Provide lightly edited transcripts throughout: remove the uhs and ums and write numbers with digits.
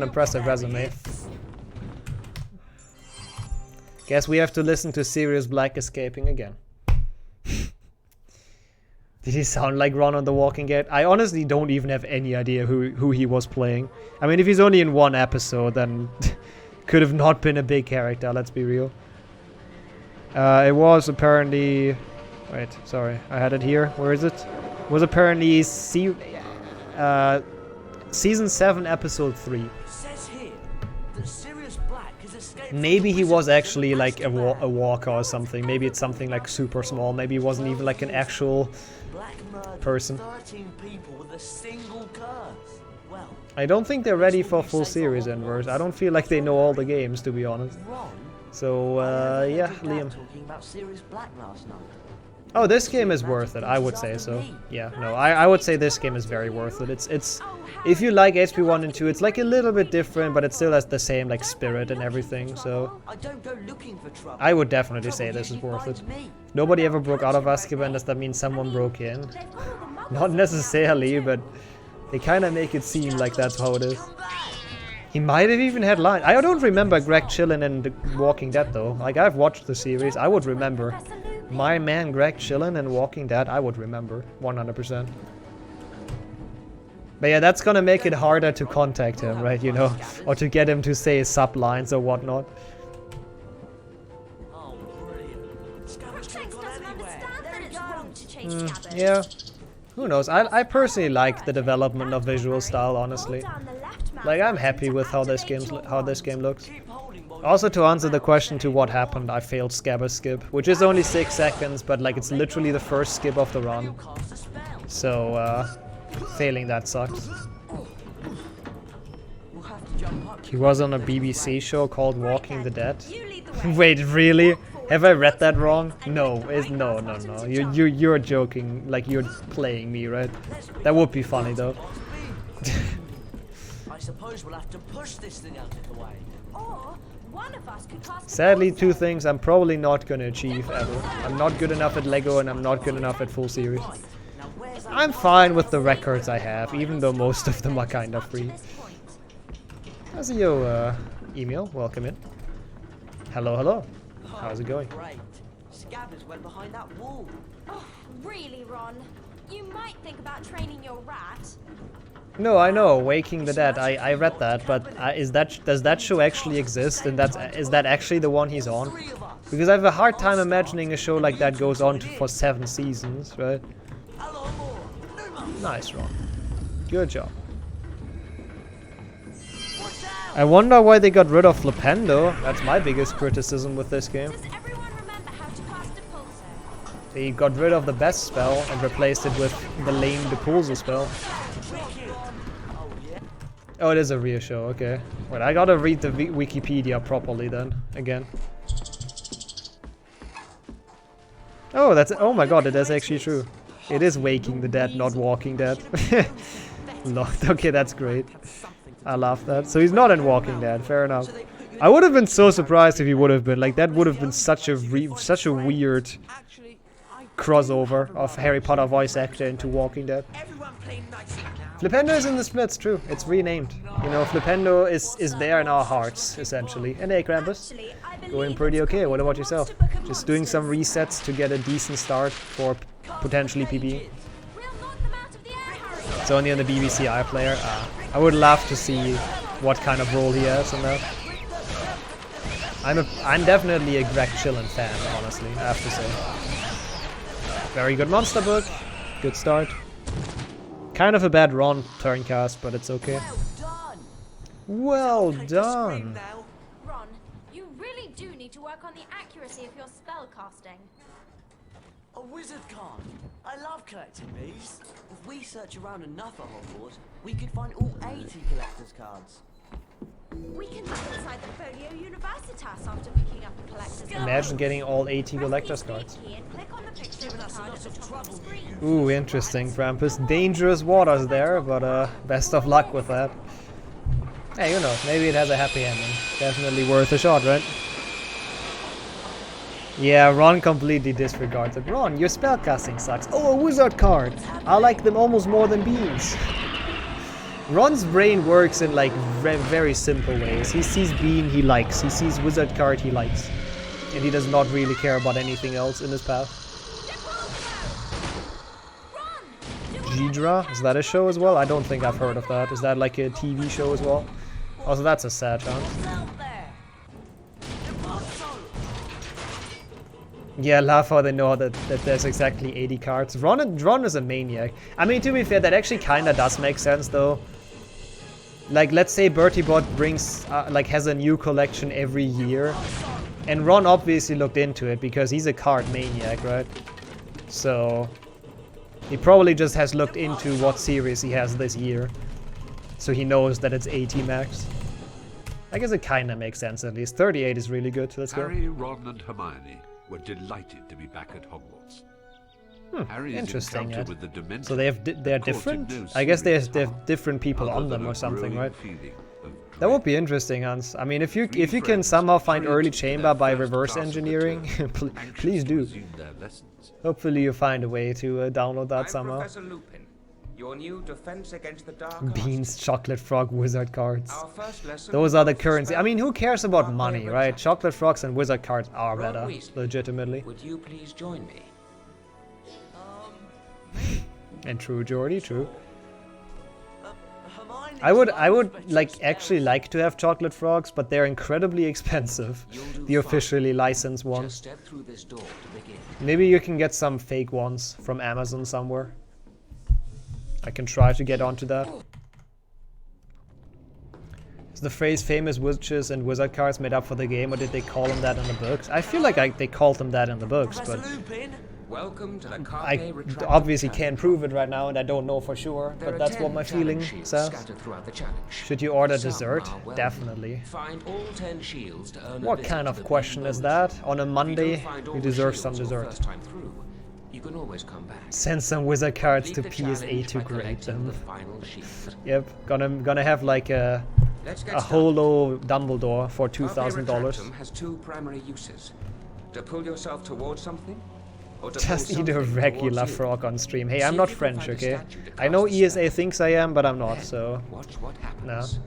an impressive resume. Guess we have to listen to Sirius Black escaping again. Did he sound like Ron on The Walking Dead? I honestly don't even have any idea who he was playing. I mean, if he's only in one episode, then could have not been a big character, let's be real. It was apparently... Wait, sorry, I had it here. Where is it? It was apparently Season 7, Episode 3. Maybe he was actually like a walker or something. Maybe it's something like super small. Maybe he wasn't even like an actual person. I don't think they're ready for full series inverse. I don't feel like they know all the games, to be honest. So, yeah, Liam. Oh, this game is worth it. I would say so. Yeah, no, I would say this game is very worth it. It's if you like HP 1 and 2, it's like a little bit different, but it still has the same like spirit and everything. So I would definitely say this is worth it. Nobody ever broke out of Azkaban. Does that mean someone broke in? Not necessarily, but they kind of make it seem like that's how it is. He might have even had lines. I don't remember Greg Chillen in The Walking Dead though. Like, I've watched the series, I would remember. My man Greg Chillen in Walking Dead, I would remember 100%. But yeah, that's gonna make it harder to contact him, right? You know, or to get him to say sublines or whatnot. Yeah. Who knows? I personally like the development of visual style, honestly. Like, I'm happy with how this game looks. Also, to answer the question to what happened, I failed Scabber skip, which is only 6 seconds, but like it's literally the first skip of the run. So, failing that sucks. He was on a BBC show called Walking the Dead. Wait, really? Have I read that wrong? No, no. You're joking, like you're playing me, right? That would be funny though. I suppose we'll have to push this thing out of the way. Or one of us could cast. Sadly, 2 things I'm probably not gonna achieve ever. I'm not good enough at Lego and I'm not good enough at full series. I'm fine with the records I have, even though most of them are kind of free. How's your email? Welcome in. Hello. How's it going? Great. Scabbers went behind that wall. Oh, really, Ron? You might think about training your rat. No, I know, Waking the Dead. I read that, but does that show actually exist? And is that actually the one he's on? Because I have a hard time imagining a show like that goes on for 7 seasons, right? Nice, Ron. Good job. I wonder why they got rid of Flipendo. That's my biggest criticism with this game. They got rid of the best spell and replaced it with the lame Depulso spell. Oh, it is a real show, okay. Wait, I gotta read the Wikipedia properly then, again. Oh, oh my god, it is actually true. It is Waking the Dead, not Walking Dead. No, okay, that's great. I love that. So he's not in Walking Dead, fair enough. I would have been so surprised if he would have been. Like, that would have been such a weird crossover of Harry Potter voice actor into Walking Dead. Flipendo is in the splits, true. It's renamed. You know, Flipendo is there in our hearts, essentially. And hey, Krampus. Going pretty okay. What about yourself? Just doing some resets to get a decent start for potentially PB. It's only on the BBC iPlayer. I would love to see what kind of role he has in that. I'm definitely a Greg Chillen fan, honestly, I have to say. Very good monster book. Good start. Kind of a bad Ron turncast, but it's okay. Well done. Ron, you really do need to work on the accuracy of your spell casting. A wizard card. I love collecting these. If we search around enough at Hogwarts, we could find all 80 collector's cards. We can look inside the Folio Universitas after picking up a collector's card. Imagine getting all 80 collector's cards. Ooh, interesting, Krampus. Dangerous waters there, but best of luck with that. Hey, who knows? Maybe it has a happy ending. Definitely worth a shot, right? Yeah, Ron completely disregards it. Ron, your spellcasting sucks. Oh, a wizard card! I like them almost more than beans. Ron's brain works in like very simple ways. He sees Bean, he likes. He sees Wizard card, he likes. And he does not really care about anything else in his path. Gidra? Is that a show as well? I don't think I've heard of that. Is that like a TV show as well? Also, that's a sad chance. Yeah, laugh how they know that there's exactly 80 cards. Ron is a maniac. I mean, to be fair, that actually kinda does make sense though. Like, let's say BertieBot brings, like, has a new collection every year. And Ron obviously looked into it because he's a card maniac, right? So, he probably just has looked into what series he has this year. So he knows that it's 80 max. I guess it kinda makes sense at least. 38 is really good. Let's go. Harry, Ron, and Hermione were delighted to be back at Hogwarts. Harry's Interesting. encounter with the Dementors So they're caused different? him no I guess they serious have different people harm, on them other or than a something, growing right? feeling of That would dread. be interesting, Hans. I mean, if you can somehow find early chamber by reverse engineering, please do. Resumed their lessons. Hopefully you find a way to download that I'm somehow. Professor Lupin, your new defense against the dark Beans, arts. Chocolate Frog, Wizard cards. Our first lesson Those are the involves currency. I mean, who cares about spell money, by right? attack. Chocolate Frogs and Wizard cards are Ron better, Weasley, legitimately. Would you please join me? And true, Jordy, true. Hermione's I would loads better like spells. actually like to have chocolate frogs, but they're incredibly expensive. You'll do The fine. officially licensed Just ones. step through this door to begin. Maybe you can get some fake ones from Amazon somewhere. I can try to get onto that. Is the phrase famous witches and wizard cards made up for the game, or did they call them that in the books? I feel like they called them that in the books, Professor but Lupin, Welcome to the I Carpe Retractor obviously Challenge. can't prove it right now, and I don't know for sure, There but are that's 10 what my feeling challenge shields says. scattered throughout the challenge. Should you order Some dessert? are well Definitely. hidden. Find all 10 shields to earn a What visit kind to of the question Bean is bonus that? room. On a If you Monday, don't find all you the deserve shields some your dessert. first time through, you can always come back. Send some wizard cards to Complete the PSA challenge to by grade collecting them. the final shield. Yep, gonna have like a Let's get a started. holo Dumbledore for Carpe $2,000. Retractum has two primary uses. To pull yourself towards something, or to Just pull eat a something regular towards you. frog on stream. Hey, See I'm if not you can French, find a okay? statue to I know cast a ESA spell. thinks I am, but I'm not, so... Watch what happens. No.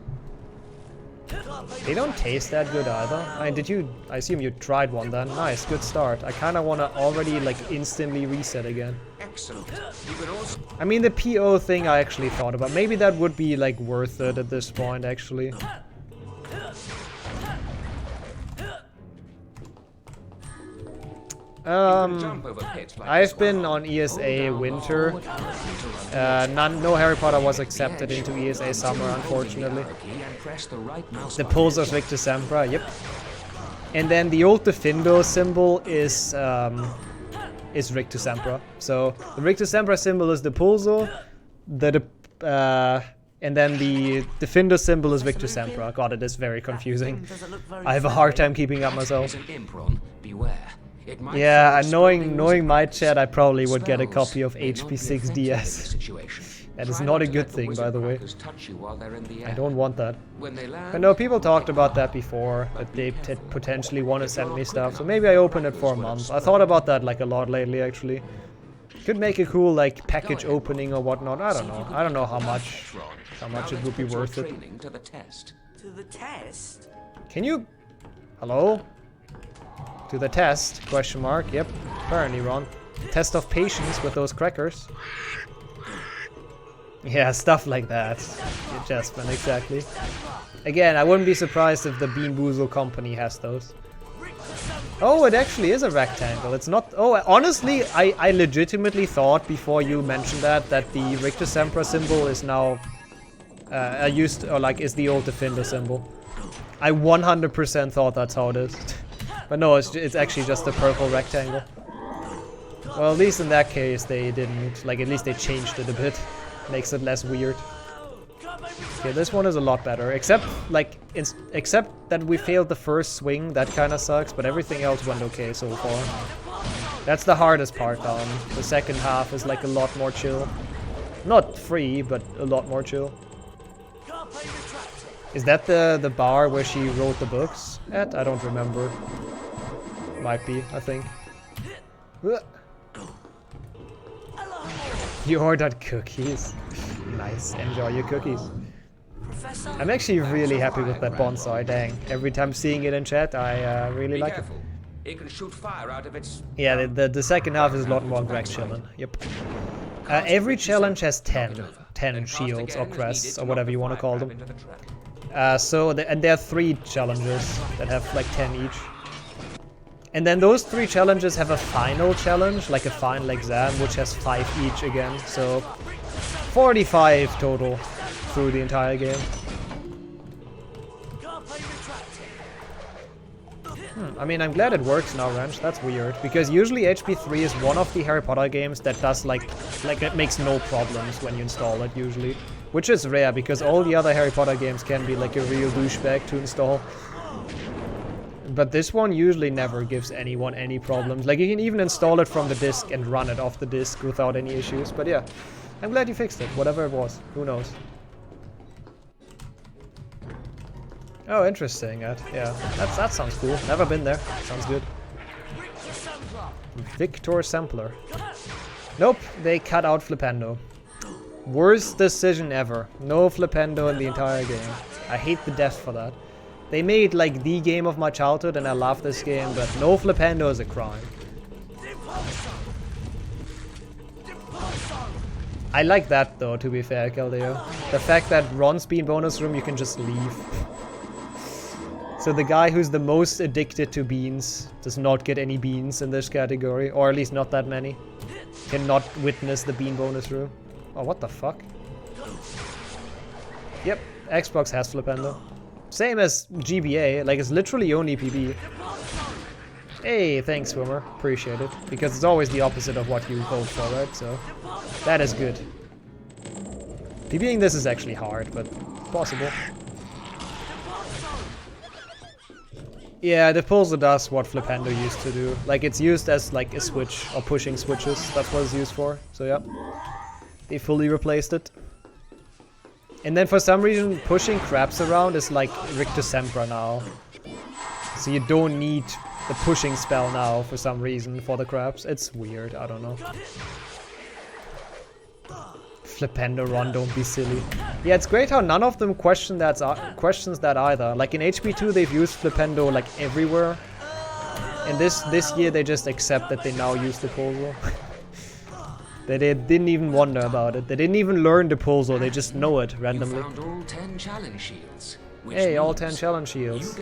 They don't taste that good either. I assume you tried one then. Nice, good start. I kinda wanna already like instantly reset again. Excellent. You can also I mean, the PO thing I actually thought about. Maybe that would be like worth it at this point, actually. jump over pits like I've this been one. on ESA Hold down winter. the forward arrow to No Harry Potter was accepted edge. into ESA summer, Continue holding the unfortunately. arrow key and press the right mouse The button. pulse of Victor Sempra, yep. And then the old Defindo symbol is Rictus Sempra. So the Rictus Sempra symbol is the pulso, and then the Defindo symbol is Victor Sempra. God, it is very confusing. doesn't look very I have a hard time friendly. keeping up myself. It's an impron. Beware. It might Yeah, throw and knowing exploding my wizard chat, I probably would spells get a copy of may not be HP6 effective in DS. this situation. That is Try not a to good let the thing, by wizard the way. crackers touch you while they're in the air. I don't want that. When they land, But no, people talked about that before, that they potentially want to send me stuff, so maybe I open it for a month. I thought about that like a lot lately, actually. Could make a cool like package opening or whatnot. I don't know. I don't know how much it would be worth it. Training to the test. To the test? Can you? Hello? To the test? Question mark. Yep. Apparently, Ron. Test of patience with those crackers. Yeah, stuff like that. Adjustment, exactly. Again, I wouldn't be surprised if the Bean Boozle company has those. Oh, it actually is a rectangle. It's not... Oh, honestly, I legitimately thought before you mentioned that the Richter Sempra symbol is now is the old Definder symbol. I 100% thought that's how it is. But no, it's actually just a purple rectangle. Well, at least in that case they didn't, like, at least they changed it a bit. Makes it less weird. Okay, this one is a lot better, except that we failed the first swing. That kind of sucks, but everything else went okay so far. That's the hardest part. The second half is like a lot more chill. Not free, but a lot more chill. Is that the bar where she wrote the books at? I don't remember. Might be, I think. You ordered cookies. Nice, enjoy your cookies. Professor? I'm actually really happy with that bonsai, dang. Every time seeing it in chat, I really Be like careful. It can shoot fire out of its... it. Yeah, the second half is a lot more Greg chillin'. Yep. Every challenge has 10 shields or crests or whatever you want to call them. And there are 3 challenges that have like 10 each. And then those 3 challenges have a final challenge, like a final exam, which has 5 each again. So 45 total through the entire game. I mean, I'm glad it works now, Wrench. That's weird. Because usually HP3 is one of the Harry Potter games that does like it makes no problems when you install it, usually. Which is rare, because all the other Harry Potter games can be like a real douchebag to install. But this one usually never gives anyone any problems. Like, you can even install it from the disc and run it off the disc without any issues. But yeah, I'm glad you fixed it, whatever it was. Who knows? Oh, interesting. Yeah, that sounds cool. Never been there. Sounds good. Victor Sampler. Nope, they cut out Flipendo. Worst decision ever. No Flipendo in the entire game. I hate the death for that. They made like the game of my childhood and I love this game, but no Flipendo is a crime. I like that though, to be fair, Caldeo. The fact that Ron's bean bonus room you can just leave. So the guy who's the most addicted to beans does not get any beans in this category, or at least not that many. Cannot witness the bean bonus room. Oh, what the fuck? Yep, Xbox has Flipendo. Same as GBA, like it's literally only PB. Hey, thanks Swimmer, appreciate it. Because it's always the opposite of what you vote for, right? So, that is good. PBing this is actually hard, but possible. Yeah, the pulsar does what Flipendo used to do. Like, it's used as like a switch, or pushing switches, that's what it's used for. So yeah, they fully replaced it. And then for some reason, pushing crabs around is like Rictus Sempra now. So you don't need the pushing spell now for some reason for the crabs. It's weird, I don't know. Flipendo run, don't be silly. Yeah, it's great how none of them questions that either. Like in HP2 they've used Flipendo like everywhere. And this year they just accept that they now use the pulsar. They didn't even wonder about it. They didn't even learn the pulsar, they just know it randomly. You found all 10 challenge shields. Hey, all 10 challenge shields.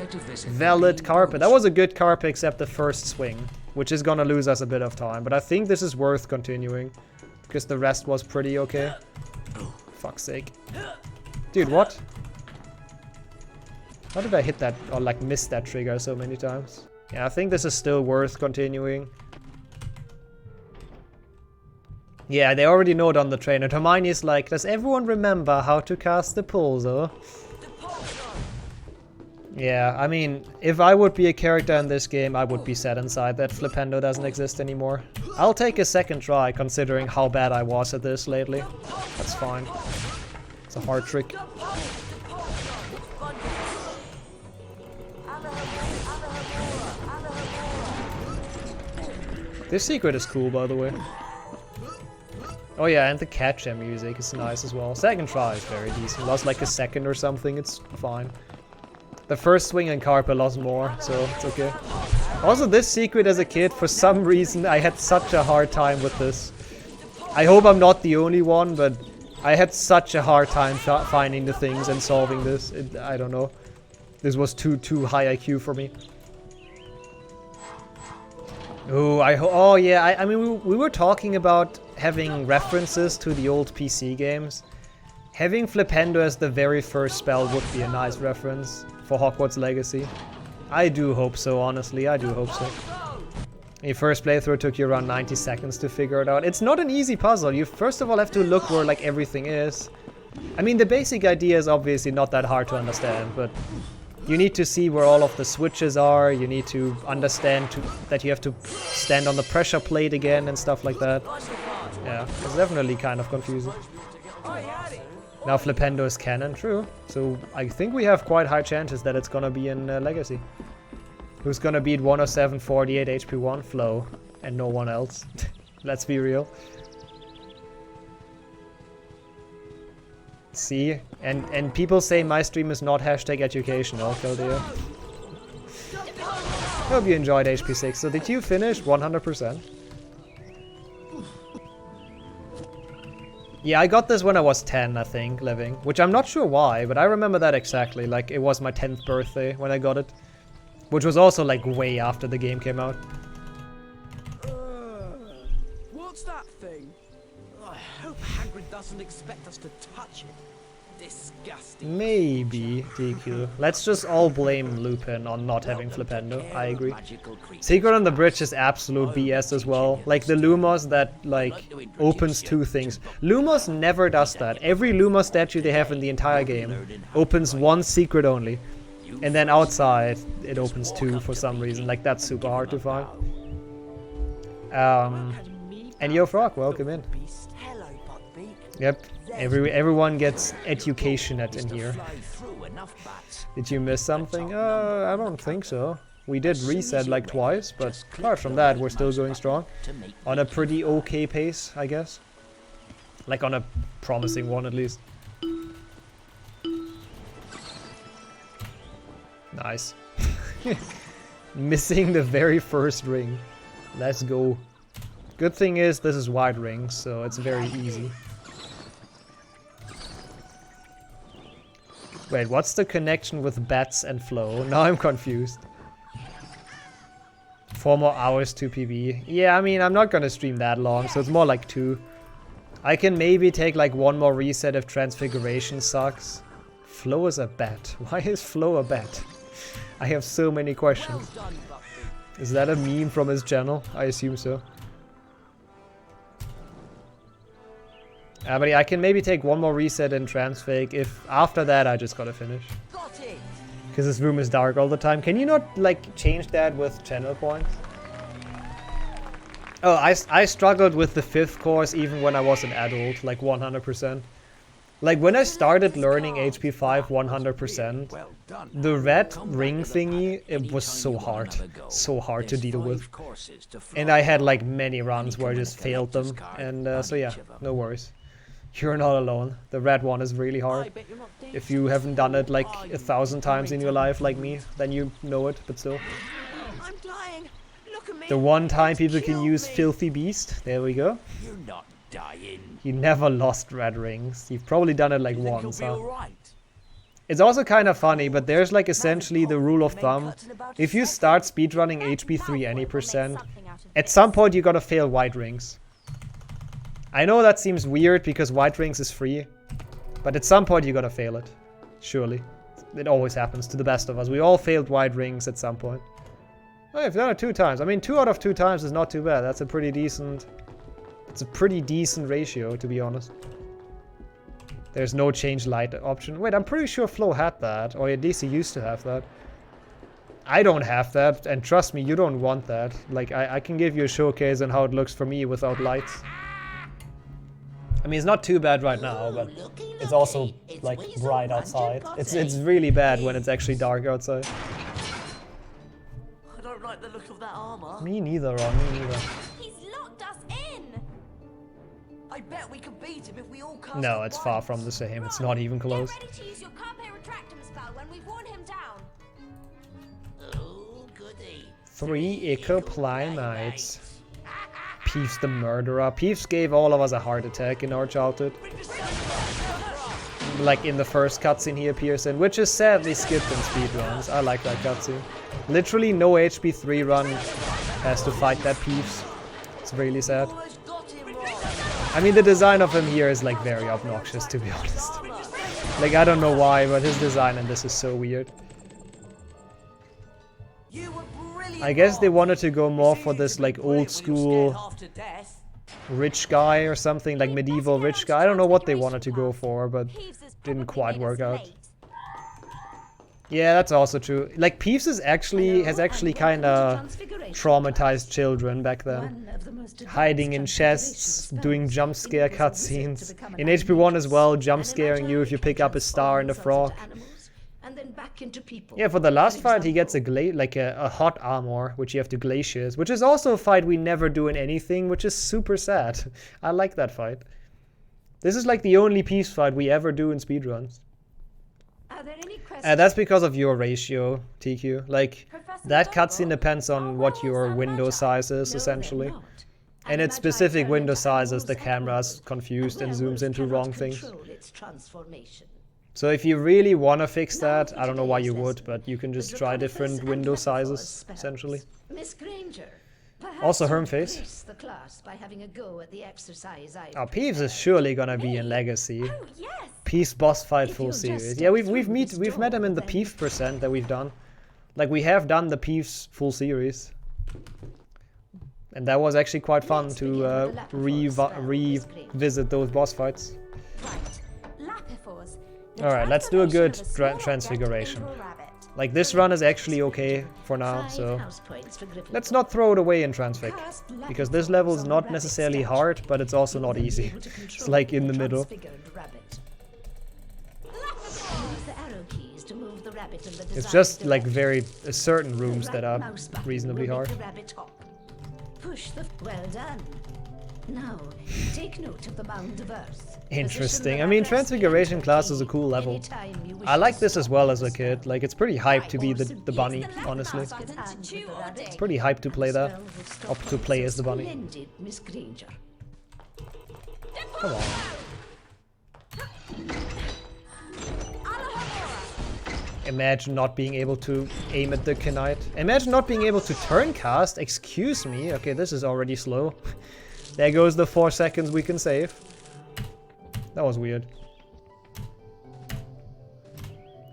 Valid carpet. That was a good carpet except the first swing, which is gonna lose us a bit of time. But I think this is worth continuing, because the rest was pretty okay. Fuck's sake. Dude, what? How did I hit that, or like miss that trigger so many times? Yeah, I think this is still worth continuing. Yeah, they already know it on the trainer. Hermione is like, does everyone remember how to cast the pulsar? Yeah, I mean, if I would be a character in this game, I would be sad inside that Flipendo doesn't exist anymore. I'll take a second try, considering how bad I was at this lately. That's fine. It's a hard trick. This secret is cool, by the way. Oh yeah, and the catcher music is nice as well. Second try is very decent. Lost like a second or something, it's fine. The first swing in Carpa lost more, so it's okay. Also, this secret as a kid, for some reason, I had such a hard time with this. I hope I'm not the only one, but I had such a hard time finding the things and solving this. I don't know. This was too high IQ for me. Oh, oh yeah, I mean, we were talking about having references to the old PC games. Having Flipendo as the very first spell would be a nice reference for Hogwarts Legacy. I do hope so, honestly, I do hope so. Your first playthrough took you around 90 seconds to figure it out. It's not an easy puzzle. You first of all have to look where like everything is. I mean, the basic idea is obviously not that hard to understand, but you need to see where all of the switches are, you need to understand that you have to stand on the pressure plate again and stuff like that. Yeah, it's definitely kind of confusing. Now Flipendo is canon, true. So I think we have quite high chances that it's gonna be in Legacy. Who's gonna beat 10748 HP1? Flo. And no one else. Let's be real. See? And people say my stream is not hashtag educational, Kildea. Hope you enjoyed HP6. So did you finish 100%? Yeah, I got this when I was 10, I think, living. Which I'm not sure why, but I remember that exactly. Like, it was my 10th birthday when I got it. Which was also, like, way after the game came out. What's that thing? I hope Hagrid doesn't expect us to touch it. Disgusting. Maybe DQ. Let's just all blame Lupin on not having Flipendo. I agree. Secret on the Bridge is absolute BS as well. Like the Lumos that like opens two things. Lumos never does that. Every Lumos statue they have in the entire game opens one secret only. And then outside it opens two for some reason. Like that's super hard to find. And Yo Frog, welcome in. Yep. Everyone gets educationate in here. Did you miss something? I don't think so. We did reset like twice, but apart from that, we're still going strong. On a pretty okay pace, I guess. Like on a promising one at least. Nice. Missing the very first ring. Let's go. Good thing is this is wide rings, so it's very easy. Wait, what's the connection with bats and flow? Now I'm confused. 4 more hours to PB. Yeah, I mean, I'm not gonna stream that long, so it's more like 2. I can maybe take like 1 more reset if Transfiguration sucks. Flow is a bat. Why is Flow a bat? I have so many questions. Is that a meme from his channel? I assume so. But yeah, I can maybe take 1 more reset in Transfig if after that I just gotta finish. Because this room is dark all the time. Can you not like change that with channel points? Oh, I struggled with the 5th course even when I was an adult, like 100%. Like when I started learning HP 5 100%, the red ring thingy, it was so hard to deal with. And I had like many runs where I just failed them, and so yeah, no worries. You're not alone. The red one is really hard. If you haven't done it like 1,000 times in your life like me, then you know it, but still. I'm dying. Look at me. The one time people can use Filthy Beast. There we go. You're not dying. You never lost red rings. You've probably done it like once, huh? It's also kind of funny, but there's like essentially the rule of thumb. If you start speedrunning HP 3 any percent, at some point you gotta fail white rings. I know that seems weird because white rings is free, but at some point you gotta fail it. Surely. It always happens to the best of us. We all failed white rings at some point. Oh, you've done it 2 times. I mean, 2 out of 2 times is not too bad. That's a pretty decent... It's a pretty decent ratio, to be honest. There's no change light option. Wait, I'm pretty sure Flo had that, or at least he used to have that. I don't have that, and trust me, you don't want that. Like, I can give you a showcase on how it looks for me without lights. I mean, it's not too bad right now, but it's also, like, bright outside. It's really bad when it's actually dark outside. I don't like the look of that armor. Me neither, Ron, me neither. He's locked us in. I bet we could beat him if we all cast No, it's far from the same. It's not even close. Get ready to use your Carpe Retractum spell when we've worn him down. Oh, goody. 3 Ecoply Peeves the murderer. Peeves gave all of us a heart attack in our childhood. Like in the first cutscene he appears in, which is sadly skipped in speedruns. I like that cutscene. Literally no HP 3 run has to fight that Peeves. It's really sad. I mean, the design of him here is like very obnoxious, to be honest. Like, I don't know why, but his design in this is so weird. I guess they wanted to go more for this like old school rich guy or something, like medieval rich guy. I don't know what they wanted to go for, but didn't quite work out. Yeah, that's also true. Like Peeves is has actually kind of traumatized children back then. Hiding in chests, doing jump scare cutscenes. In HP 1 as well, jump scaring you if you pick up a star and a frog. Yeah, for the last fight he gets a hot armor, which you have to glaciers, which is also a fight we never do in anything, which is super sad. I like that fight. This is like the only peace fight we ever do in speedruns. Are there any questions? That's because of your ratio, TQ. Like, Professor that Double? cutscene depends on what your Well, window size is, no, essentially. they're not. And An it's specific Magi window turret sizes, the moves camera's outwards. confused and Werewolves zooms into cannot wrong things. control its transformation. So if you really want to fix Now that, to I don't know why you today's would, lesson. but you can just The try Draconicus different and window Metaphors sizes, spells. essentially. Miss Granger, Also perhaps Herm you'd face. grace the class by having a go at the exercise I've Oh, Peeves is prepared. surely gonna be in Legacy. Oh, yes. Peeves boss fight If full you'll just series. step Yeah, we've through this met him in the door, Peeves percent that we've done. Like, we have done the Peeves full series. And that was actually quite fun Let's to begin with the Lapithor's spell, Miss Granger. revisit those boss fights. Right. Lapithors. The Alright, let's do a good transformation of a small transfiguration. object into a rabbit. Like, this run is actually okay for now, 5 so house points for Gryffindor. let's not throw it away in Transfig. Cast Because this Lapithors level is on the not rabbit necessarily statue. hard, but it's also You'll not then be easy. able to It's control like in the the middle. transfigured rabbit. Use the arrow keys to move the rabbit in the It's desired just like direction. certain The rooms right that are mouse button reasonably will hard. make the rabbit hop. Push the well done. Now, take note of the mound of earth. Interesting. I mean, Transfiguration class is a cool level. I like this as well as a kid. Like, it's pretty hyped to be the bunny, honestly. It's pretty hyped to play that. Up to play as the bunny. Splendid, Miss Granger. Come on. Imagine not being able to aim at the Knight. Imagine not being able to turn cast. Excuse me. Okay, this is already slow. There goes the 4 seconds we can save. That was weird.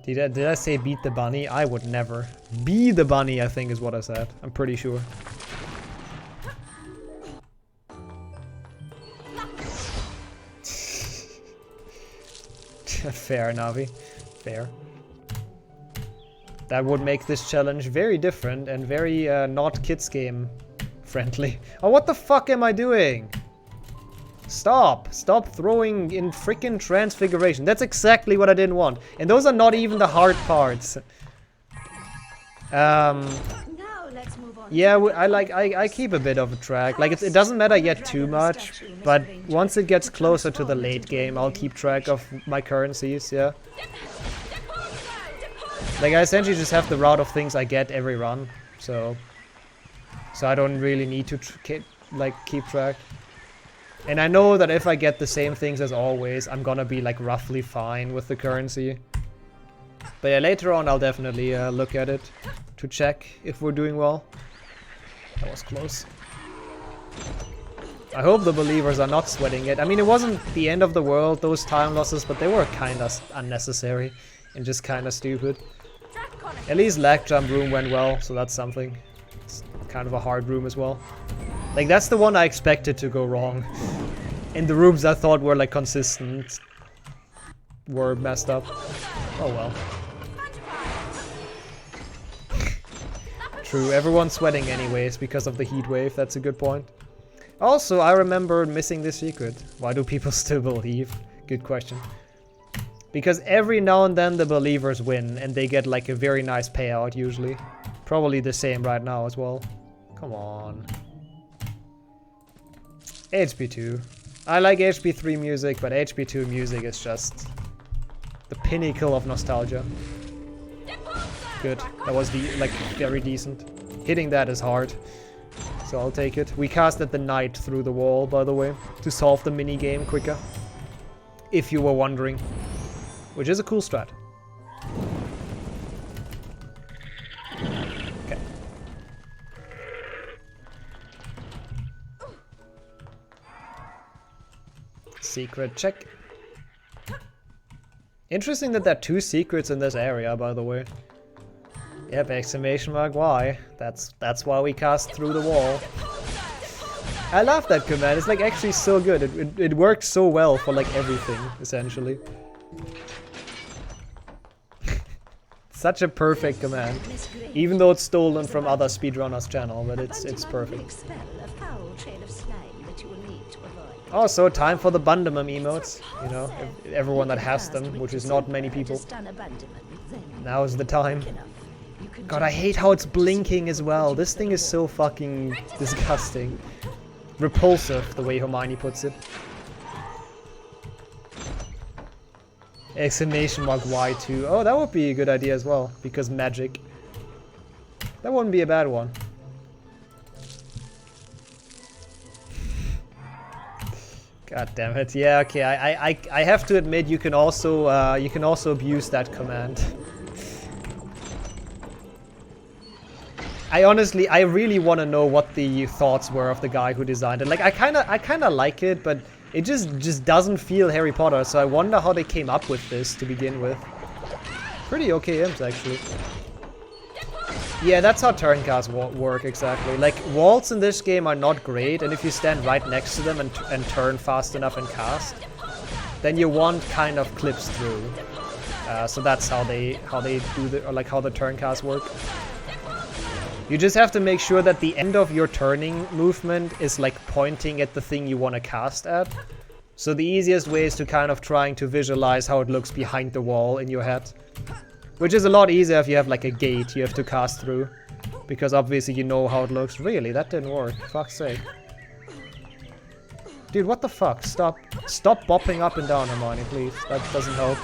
Did I say beat the bunny? I would never. Be the bunny, I think is what I said. I'm pretty sure. Fair, Navi. Fair. That would make this challenge very different and very not kids game friendly. Oh, what the fuck am I doing? Stop. Stop throwing in freaking Transfiguration. That's exactly what I didn't want. And those are not even the hard parts. Now let's move on. Yeah, I keep a bit of a track. Like, it doesn't matter yet too much, but once it gets closer to the late game, I'll keep track of my currencies, yeah. Like, I essentially just have the route of things I get every run, so I don't really need to keep track. And I know that if I get the same things as always, I'm gonna be like roughly fine with the currency. But yeah, later on I'll definitely look at it to check if we're doing well. That was close. I hope the believers are not sweating it. I mean, it wasn't the end of the world, those time losses, but they were kinda unnecessary and just kinda stupid. At least lag jump room went well, so that's something. It's kind of a hard room as well. Like, that's the one I expected to go wrong. And the rooms I thought were like consistent were messed up. Oh well. True, everyone's sweating anyways because of the heat wave, that's a good point. Also, I remember missing the secret. Why do people still believe? Good question. Because every now and then the believers win and they get like a very nice payout usually. Probably the same right now as well. Come on. HP2. I like HP3 music, but HP2 music is just the pinnacle of nostalgia. Good. That was very decent. Hitting that is hard. So I'll take it. We casted the knight through the wall, by the way, to solve the mini game quicker. If you were wondering. Which is a cool strat. Okay. Secret check. Interesting that there are 2 secrets in this area, by the way. Yep, exclamation mark why. That's why we cast through the wall. I love that command. It's like actually so good. It works so well for like everything, essentially. Such a perfect command. Even though it's stolen from other speedrunners' channel, but it's perfect. Also, time for the Bundamum emotes. You know, everyone that has them, which is not many people. Now is the time. God, I hate how it's blinking as well. This thing is so fucking disgusting. Repulsive, the way Hermione puts it. Exclamation mark Y2. Oh, that would be a good idea as well, because magic. That wouldn't be a bad one. God damn it. Yeah, okay. I have to admit you can also abuse that command. I really want to know what the thoughts were of the guy who designed it. Like I kind of like it, but it just doesn't feel Harry Potter. So I wonder how they came up with this to begin with. Pretty okay imps actually. Yeah, that's how turn casts work exactly. Like walls in this game are not great, and if you stand right next to them and turn fast enough and cast, then your wand kind of clips through. So that's how they do the, or like how the turn casts work. You just have to make sure that the end of your turning movement is like pointing at the thing you want to cast at. So the easiest way is to kind of trying to visualize how it looks behind the wall in your head. Which is a lot easier if you have like a gate you have to cast through. Because obviously you know how it looks. Really, that didn't work. Fuck's sake. Dude, what the fuck? Stop bopping up and down, Hermione, please. That doesn't help.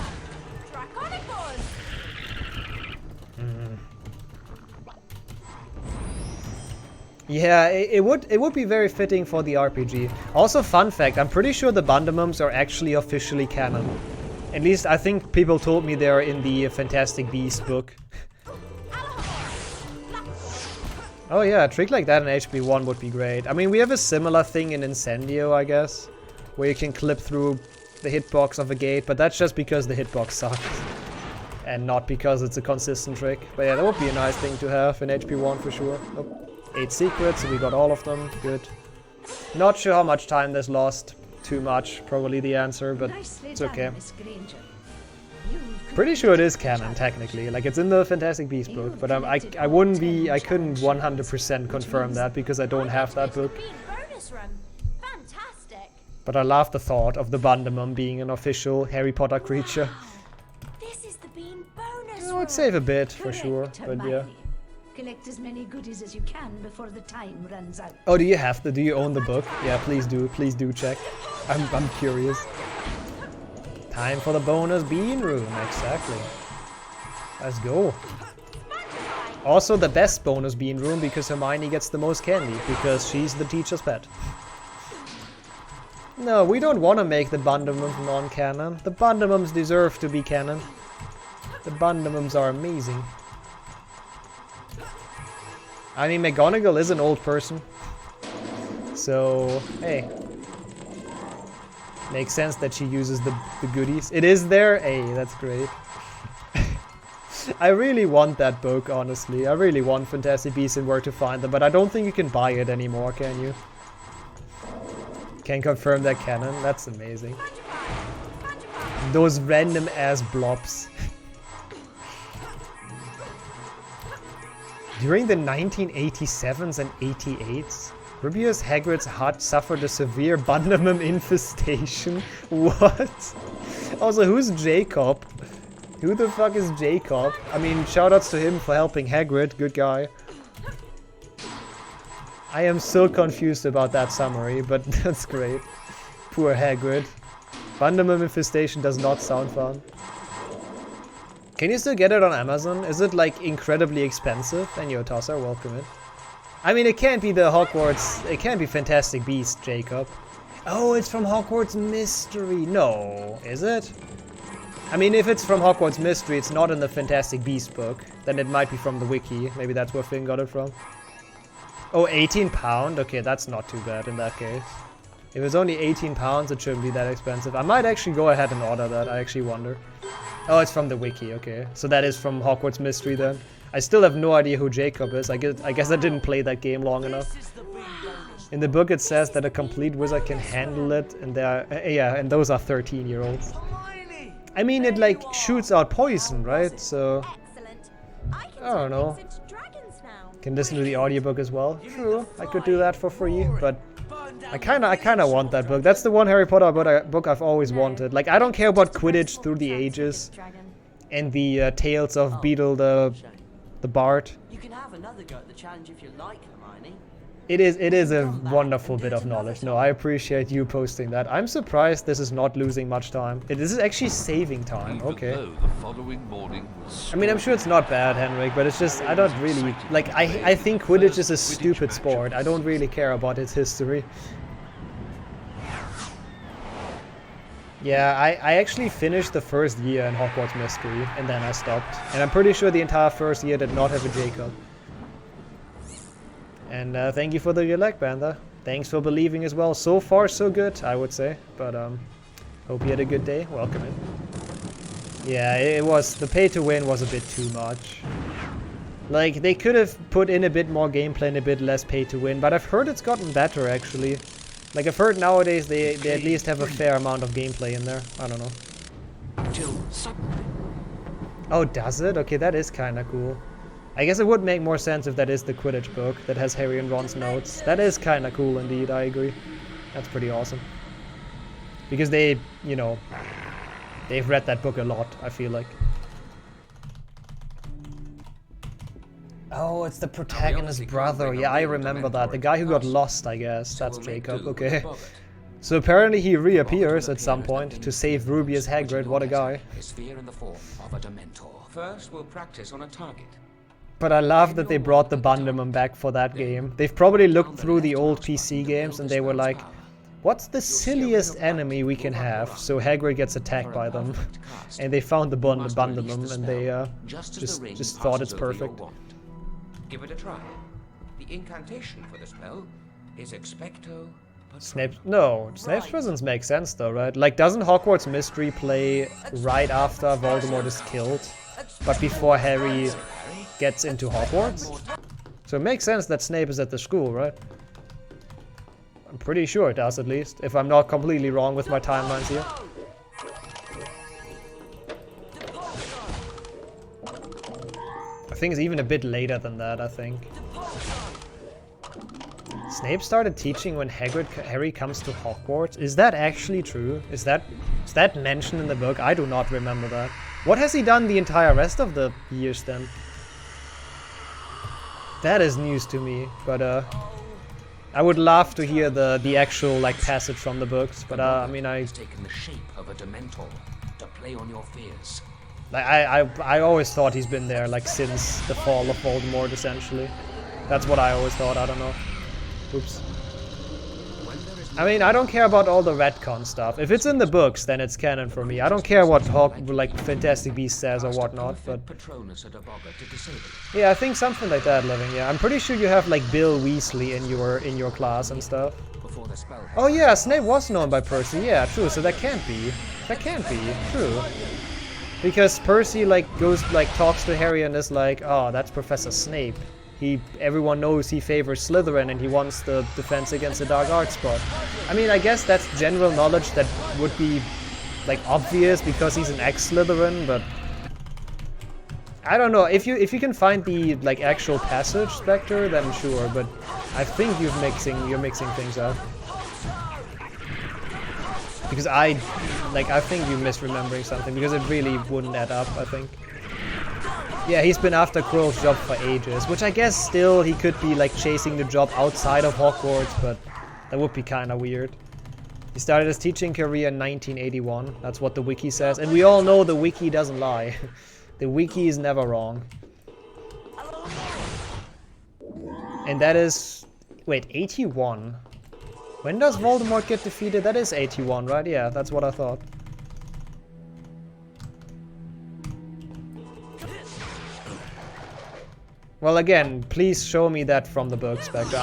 Yeah, it would be very fitting for the RPG. Also, fun fact, I'm pretty sure the Bundamums are actually officially canon. At least I think people told me they're in the Fantastic Beasts book. Oh yeah, a trick like that in HP1 would be great. I mean, we have a similar thing in Incendio, I guess, where you can clip through the hitbox of a gate, but that's just because the hitbox sucks. And not because it's a consistent trick. But yeah, that would be a nice thing to have in HP1 for sure. Oh. 8 secrets, so we got all of them. Good. Not sure how much time this lost. Too much, probably the answer, but it's okay. Pretty sure it is canon, technically. Like, it's in the Fantastic Beasts book, but I couldn't 100% confirm that because I don't have that book. But I love the thought of the Bundamum being an official Harry Potter creature. I would save a bit, for sure, but yeah. Collect as many goodies as you can before the time runs out. Oh, do you own the book? Yeah, please do check. I'm curious. Time for the bonus bean room, exactly. Let's go. Also the best bonus bean room because Hermione gets the most candy, because she's the teacher's pet. No, we don't want to make the Bundamums non-canon. The Bundamums deserve to be canon. The Bundamums are amazing. I mean, McGonagall is an old person. So, hey. Makes sense that she uses the goodies. It is there? Hey, that's great. I really want that book, honestly. I really want Fantastic Beasts and Where to Find Them, but I don't think you can buy it anymore, can you? Can confirm that canon. That's amazing. Those random ass blobs. During the 1987s and 88s, Rubeus Hagrid's hut suffered a severe Bundamum infestation. What? Also, who's Jacob? Who the fuck is Jacob? I mean, shoutouts to him for helping Hagrid. Good guy. I am so confused about that summary, but that's great. Poor Hagrid. Bundamum infestation does not sound fun. Can you still get it on Amazon? Is it like incredibly expensive? And yo, Tosser, welcome it. I mean, it can't be the Hogwarts, it can't be Fantastic Beasts, Jacob. Oh, it's from Hogwarts Mystery. No, is it? I mean, if it's from Hogwarts Mystery, it's not in the Fantastic Beasts book. Then it might be from the wiki. Maybe that's where Finn got it from. Oh, £18? Okay, that's not too bad in that case. If it's only £18, it shouldn't be that expensive. I might actually go ahead and order that, I actually wonder. Oh, it's from the wiki, okay. So that is from Hogwarts Mystery then. I still have no idea who Jacob is. I guess I didn't play that game long enough. In the book it says that a complete wizard can handle it, and and those are 13-year-olds. I mean, it like shoots out poison, right? So I don't know. Can listen to the audiobook as well. True, I could do that for free, but I kinda want that book. That's the one Harry Potter book I've always wanted. Like, I don't care about Quidditch through the ages and the tales of Beetle the Bard. You can have another go at the challenge if you like, Hermione. It is a wonderful bit of knowledge. No, I appreciate you posting that. I'm surprised this is not losing much time. This is actually saving time. Okay. Even though the following morning was I mean, I'm sure it's not bad, Henrik, but it's just, I don't really, like, I think Quidditch is a stupid sport. I don't really care about its history. Yeah, I actually finished the first year in Hogwarts Mystery, and then I stopped. And I'm pretty sure the entire first year did not have a Jacob. And thank you for the elect, Bantha. Thanks for believing as well. So far, so good, I would say. But hope you had a good day. Welcome in. Yeah, it was, the pay to win was a bit too much. Like, they could have put in a bit more gameplay and a bit less pay to win, but I've heard it's gotten better, actually. Like, I've heard nowadays they at least have a fair amount of gameplay in there. I don't know. Oh, does it? Okay, that is kinda cool. I guess it would make more sense if that is the Quidditch book that has Harry and Ron's notes. That is kinda cool indeed, I agree. That's pretty awesome. Because they, you know, they've read that book a lot, I feel like. Oh, it's the protagonist's brother. Yeah, I remember that. The guy who got lost, I guess. That's Jacob, okay. So apparently he reappears at some point to save Ruby as Hagrid. What a guy. First, we'll practice on a target. But I love that they brought the Bunderman back for that game. They've probably looked through the old PC games and they were like, what's the silliest enemy we can have so Hagrid gets attacked by them? And they found the Bunderman and they just thought it's perfect. Give it a try. The incantation for the spell is Expecto Patronum. Snape's presence makes sense though, right? Like, doesn't Hogwarts Mystery play right after Voldemort is killed, but before Harry gets into Hogwarts? So it makes sense that Snape is at the school, right? I'm pretty sure it does, at least, if I'm not completely wrong with my timelines here. I think it's even a bit later than that, I think. Snape started teaching when Harry comes to Hogwarts. Is that actually true? Is that mentioned in the book? I do not remember that. What has he done the entire rest of the years then? That is news to me, but I would love to hear the actual like passage from the books, but I mean taken the shape of a Dementor to play on your fears. Like, I always thought he's been there, like, since the fall of Voldemort, essentially. That's what I always thought, I don't know. Oops. I mean, I don't care about all the retcon stuff. If it's in the books, then it's canon for me. I don't care what Fantastic Beasts says or whatnot, but... Yeah, I think something like that, Living, yeah. I'm pretty sure you have, like, Bill Weasley in your class and stuff. Oh yeah, Snape was known by Percy, yeah, true, so that can't be. That can't be, true. Because Percy, like, talks to Harry and is like, oh, that's Professor Snape. Everyone knows he favors Slytherin and he wants the defense against the dark arts spot. I mean, I guess that's general knowledge that would be, like, obvious because he's an ex-Slytherin, but... I don't know, if you can find the, like, actual passage, Spectre, then sure, but I think you're mixing things up. Because I think you're misremembering something, because it really wouldn't add up, I think. Yeah, he's been after Quirrell's job for ages, which I guess still he could be, like, chasing the job outside of Hogwarts, but that would be kinda weird. He started his teaching career in 1981, that's what the wiki says, and we all know the wiki doesn't lie. The wiki is never wrong. And that is... wait, 81? When does Voldemort get defeated? That is 81, right? Yeah, that's what I thought. Well, again, please show me that from the book, Spectre.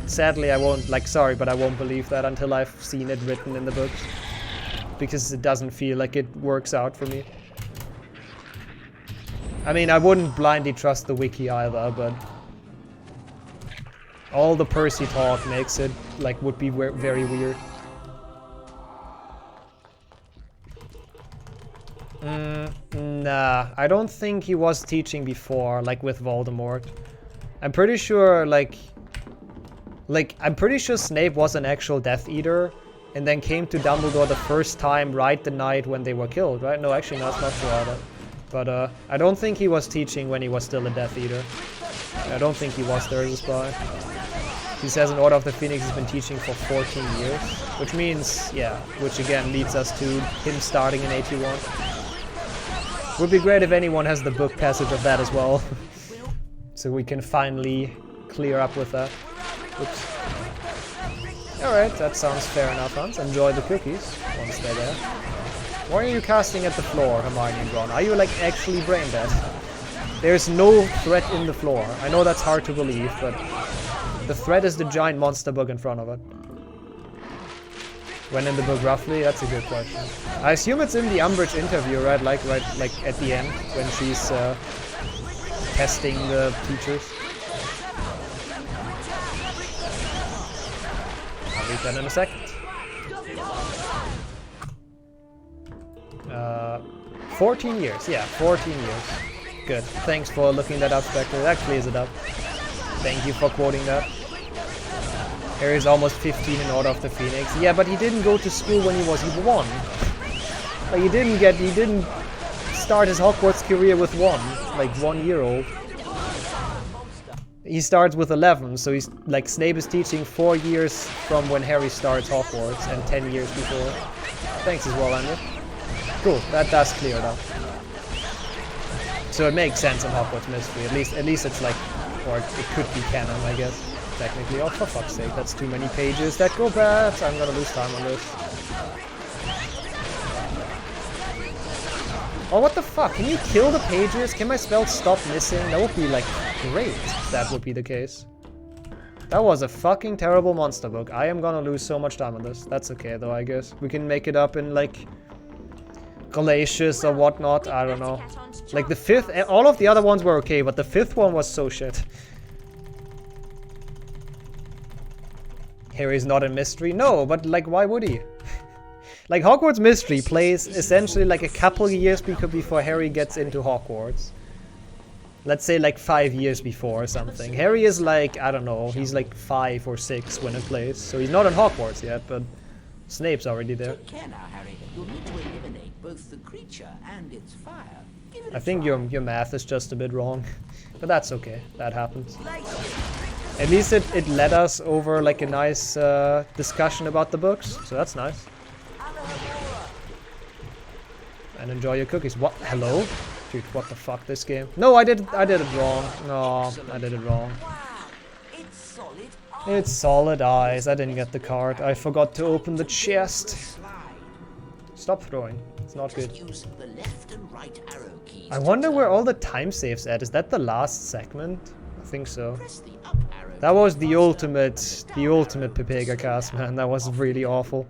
Sadly, I won't, like, sorry, but I won't believe that until I've seen it written in the books. Because it doesn't feel like it works out for me. I mean, I wouldn't blindly trust the wiki either, but... all the Percy talk makes it, like, would be very weird. Nah, I don't think he was teaching before, like, with Voldemort. I'm pretty sure, I'm pretty sure Snape was an actual Death Eater, and then came to Dumbledore the first time right the night when they were killed, right? No, actually, no, it's not true either. But, I don't think he was teaching when he was still a Death Eater. I don't think he was there as a spy. He says in Order of the Phoenix he's been teaching for 14 years, which means, yeah, which again leads us to him starting in 81. Would be great if anyone has the book passage of that as well, so we can finally clear up with that. Oops. Alright, that sounds fair enough, Hans. Enjoy the cookies once they're there. Why are you casting at the floor, Hermione and Ron? Are you like actually brain dead? There's no threat in the floor. I know that's hard to believe, but the threat is the giant monster bug in front of it. When in the book, roughly? That's a good question. I assume it's in the Umbridge interview, right? Like at the end, when she's testing the teachers. I'll read that in a second. 14 years. Yeah, 14 years. Good. Thanks for looking that up, Spectre. That clears it up. Thank you for quoting that. Harry's almost 15 in Order of the Phoenix. Yeah, but he didn't go to school when he was 1. Like, he didn't start his Hogwarts career with 1, like 1 year old. He starts with 11, so he's like, Snape is teaching 4 years from when Harry starts Hogwarts and 10 years before. Thanks as well, Andrew. Cool, that does clear it up. So it makes sense in Hogwarts Mystery. At least it's like, or it could be canon, I guess. Technically. Oh, for fuck's sake, that's too many pages that go bad. I'm gonna lose time on this. Oh, what the fuck? Can you kill the pages? Can my spells stop missing? That would be, like, great if that would be the case. That was a fucking terrible monster book. I am gonna lose so much time on this. That's okay, though, I guess. We can make it up in, like, Galatius or whatnot. I don't know. Like, the 5th... All of the other ones were okay, but the 5th one was so shit. Harry's not a mystery? No, but like, why would he? Like, Hogwarts Mystery plays essentially like a couple years before Harry gets into Hogwarts. Let's say like 5 years before or something. Harry is like, I don't know, he's like 5 or 6 when it plays. So he's not in Hogwarts yet, but Snape's already there. Take care now, Harry. You'll need to eliminate both the creature and its fire. I think your math is just a bit wrong. But that's okay, that happens. At least it led us over like a nice discussion about the books, so that's nice. And enjoy your cookies. What? Hello? Dude, what the fuck, this game? No, I did it wrong. No, I did it wrong. It's solid eyes. I didn't get the card. I forgot to open the chest. Stop throwing. It's not good. I wonder where all the time saves at. Is that the last segment? I think so. That was the ultimate Pepega cast, man. That was really awful.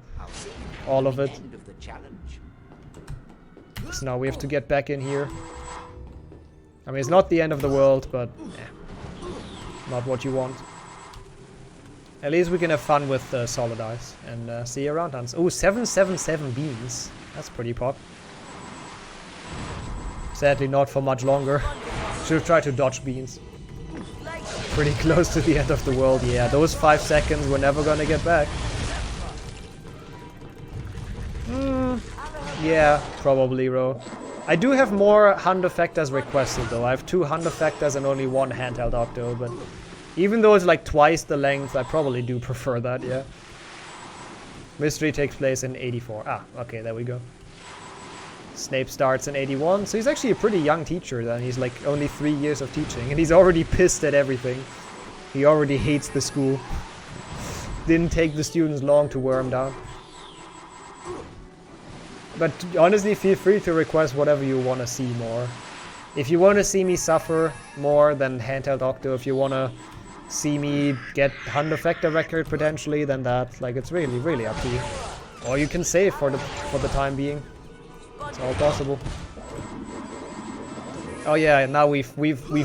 All of it. So now we have to get back in here. I mean, it's not the end of the world, but not what you want. At least we can have fun with solid eyes and see you around, Hans. Oh, 777 beans. That's pretty pop. Sadly, not for much longer. Should have tried to dodge beans. Pretty close to the end of the world. Yeah, those 5 seconds we're never gonna get back. Yeah, probably, Ro. I do have more hand effectors requested, though. I have 2 hand effectors and only 1 handheld octo, but even though it's like twice the length, I probably do prefer that, yeah. Mystery takes place in 84. Ah, okay, there we go. Snape starts in 81, so he's actually a pretty young teacher then. He's like only 3 years of teaching, and he's already pissed at everything. He already hates the school. Didn't take the students long to wear him down. But honestly, feel free to request whatever you want to see more. If you want to see me suffer more than handheld octo, if you want to see me get hand effector record potentially, then that, like, it's really, really up to you. Or you can save for the time being. It's all possible. Oh yeah, now we've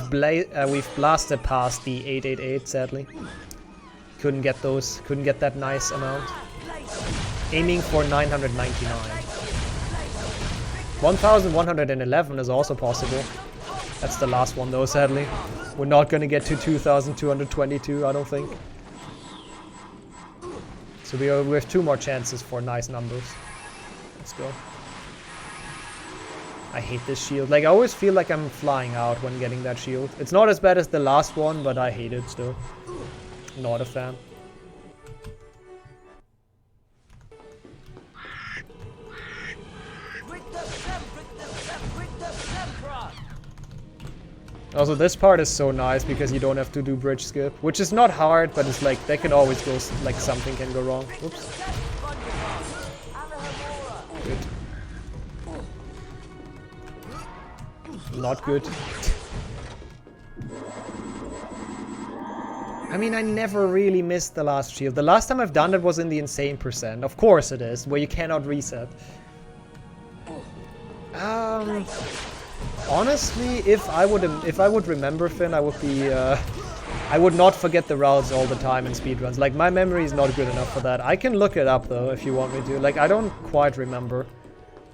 blasted past the 888. Sadly, couldn't get that nice amount. Aiming for 999. 1111 is also possible. That's the last one though. Sadly, we're not gonna get to 2222. I don't think. So we have 2 more chances for nice numbers. Let's go. I hate this shield. Like, I always feel like I'm flying out when getting that shield. It's not as bad as the last one, but I hate it still. Not a fan. Also, this part is so nice because you don't have to do bridge skip, which is not hard, but it's like, that can always go, like something can go wrong. Oops. Good. Not good. I mean, I never really missed the last shield. The last time I've done it was in the insane percent. Of course it is, where you cannot reset. Honestly, if I would remember Finn, I would be I would not forget the routes all the time in speedruns. Like, my memory is not good enough for that. I can look it up though if you want me to. Like, I don't quite remember.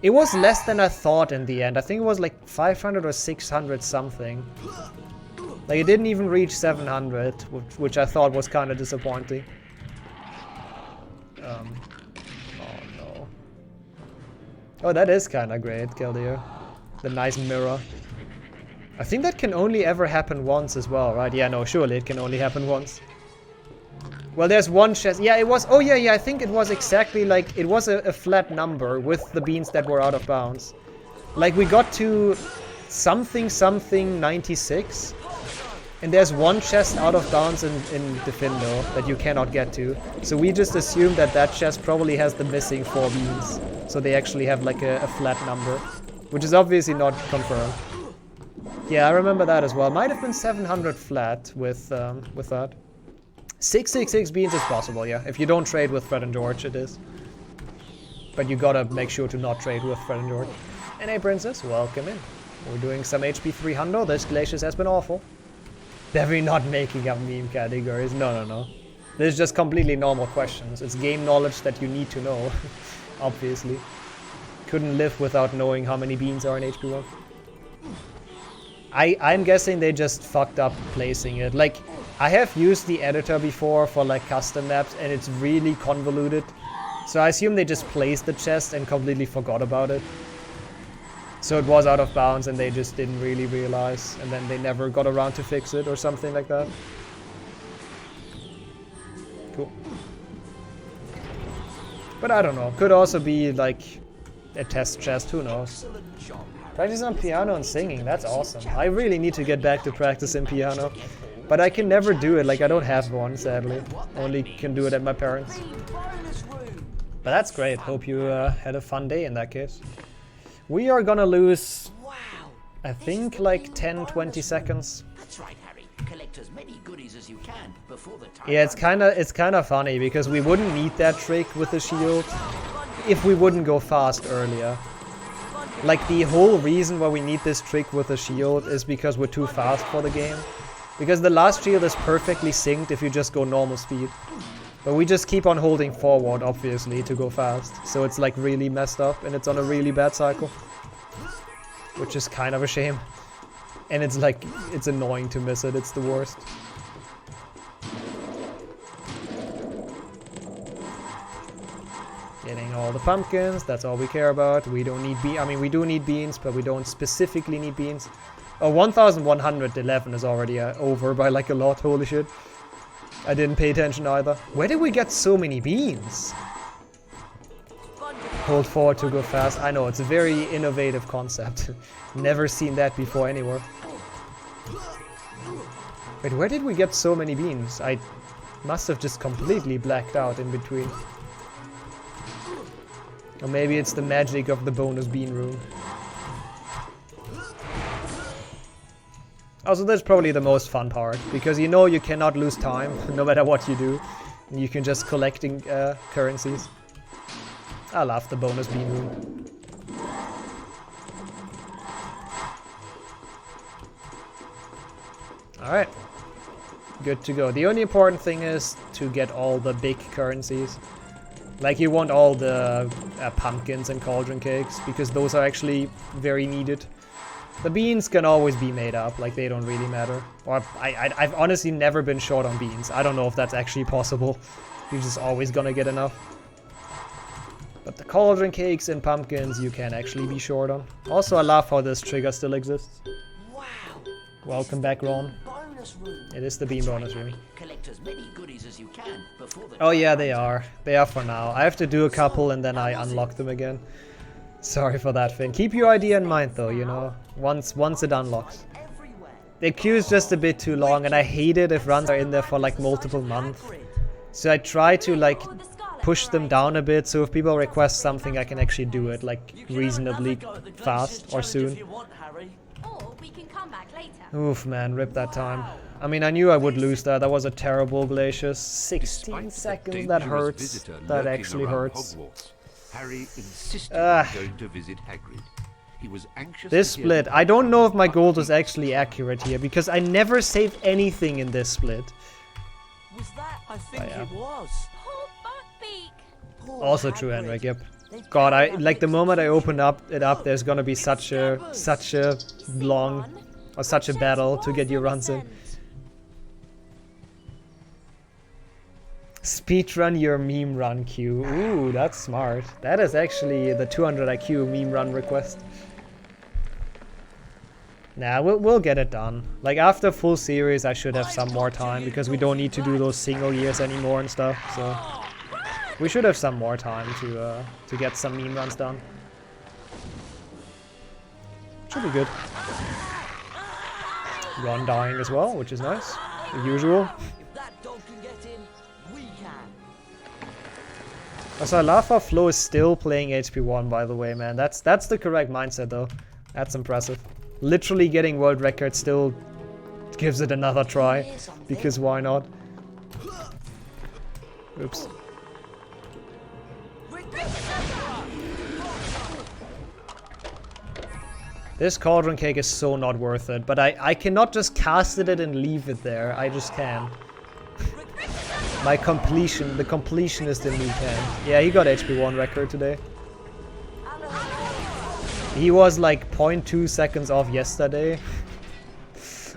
It was less than I thought in the end. I think it was like 500 or 600 something. Like, it didn't even reach 700, which I thought was kind of disappointing. Oh no. Oh, that is kind of great, Keldeo. The nice mirror. I think that can only ever happen once as well, right? Yeah, no, surely it can only happen once. Well, there's one chest. Yeah, it was... Oh, yeah, I think it was exactly like... It was a flat number with the beans that were out of bounds. Like, we got to something 96. And there's one chest out of bounds in Defindo that you cannot get to. So we just assumed that that chest probably has the missing 4 beans. So they actually have like a flat number. Which is obviously not confirmed. Yeah, I remember that as well. Might have been 700 flat with that. 666 beans is possible, yeah. If you don't trade with Fred and George, it is. But you gotta make sure to not trade with Fred and George. And hey, Princess, welcome in. We're doing some HP 300. This Glacius has been awful. Definitely not making up meme categories. No. This is just completely normal questions. It's game knowledge that you need to know, obviously. Couldn't live without knowing how many beans are in HP1. I'm guessing they just fucked up placing it. Like, I have used the editor before for like custom maps and it's really convoluted. So I assume they just placed the chest and completely forgot about it. So it was out of bounds and they just didn't really realize, and then they never got around to fix it or something like that. Cool. But I don't know. Could also be like a test chest, who knows. Practice on piano and singing, that's awesome. I really need to get back to practicing piano. But I can never do it, like I don't have one, sadly. Only can do it at my parents'. But that's great, hope you had a fun day in that case. We are gonna lose, I think, like 10-20 seconds. That's right, Harry. Collect as many goodies as you can before the time. Yeah, it's kind of funny because we wouldn't need that trick with the shield if we wouldn't go fast earlier. Like, the whole reason why we need this trick with the shield is because we're too fast for the game. Because the last shield is perfectly synced if you just go normal speed. But we just keep on holding forward, obviously, to go fast. So it's like really messed up and it's on a really bad cycle. Which is kind of a shame. And it's like, it's annoying to miss it, it's the worst. Getting all the pumpkins, that's all we care about. We don't need I mean, we do need beans, but we don't specifically need beans. Oh, 1111 is already over by like a lot, holy shit. I didn't pay attention either. Where did we get so many beans? Hold forward to go fast. I know, it's a very innovative concept. Never seen that before anywhere. Wait, where did we get so many beans? I must have just completely blacked out in between. Or maybe it's the magic of the bonus bean room. Also, that's probably the most fun part, because you know you cannot lose time, no matter what you do. You can just collecting currencies. I love the bonus bean room. Alright. Good to go. The only important thing is to get all the big currencies. Like, you want all the pumpkins and cauldron cakes, because those are actually very needed. The beans can always be made up, like they don't really matter. Or I've honestly never been short on beans. I don't know if that's actually possible. You're just always gonna get enough. But the cauldron cakes and pumpkins you can actually be short on. Also, I love how this trigger still exists. Wow. Welcome back, Ron. Bonus bonus room. It is the beam bonus room. Collect as many goodies as you can before the Oh yeah, they are. They are for now. I have to do a couple and then I unlock them again. Sorry for that, Finn. Keep your idea in mind though, you know. Once it unlocks. Everywhere. The queue is just a bit too long and I hate it if runs are in there for like multiple months. So I try to like push them down a bit so if people request something I can actually do it like reasonably fast or soon. Or we can come back later. Oof man, rip that time. I mean I knew I would lose that. That was a terrible Glacius. 16 Despite the seconds, that dangerous hurts. visitor That lurking actually around hurts. Hogwarts, Harry insisted on going to visit Hagrid. He was anxious This to hear split, I don't know if my gold was actually accurate here because I never saved anything in this split. Was that? I think yeah. it was. Poor Buckbeak. Poor Also true, Hagrid. Henrik, yep. They God, I found like the that moment I big open it up, there's gonna be such a long or such a battle to get your runs in. Speedrun your meme run queue. Ooh, that's smart. That is actually the 200 IQ meme run request. Nah, we'll get it done. Like after full series, I should have some more time because we don't need to do those single years anymore and stuff. So we should have some more time to get some meme runs done. Should be good. Ron dying as well, which is nice. The usual. If that dog can get in, we can. Also, I love how Flo is still playing HP 1, by the way, man. That's the correct mindset, though. That's impressive. Literally getting world record still gives it another try, because why not? Oops. This cauldron cake is so not worth it, but I cannot just cast it and leave it there. I just can't. The completionist in me can. Yeah, he got HP 1 record today. He was like 0.2 seconds off yesterday,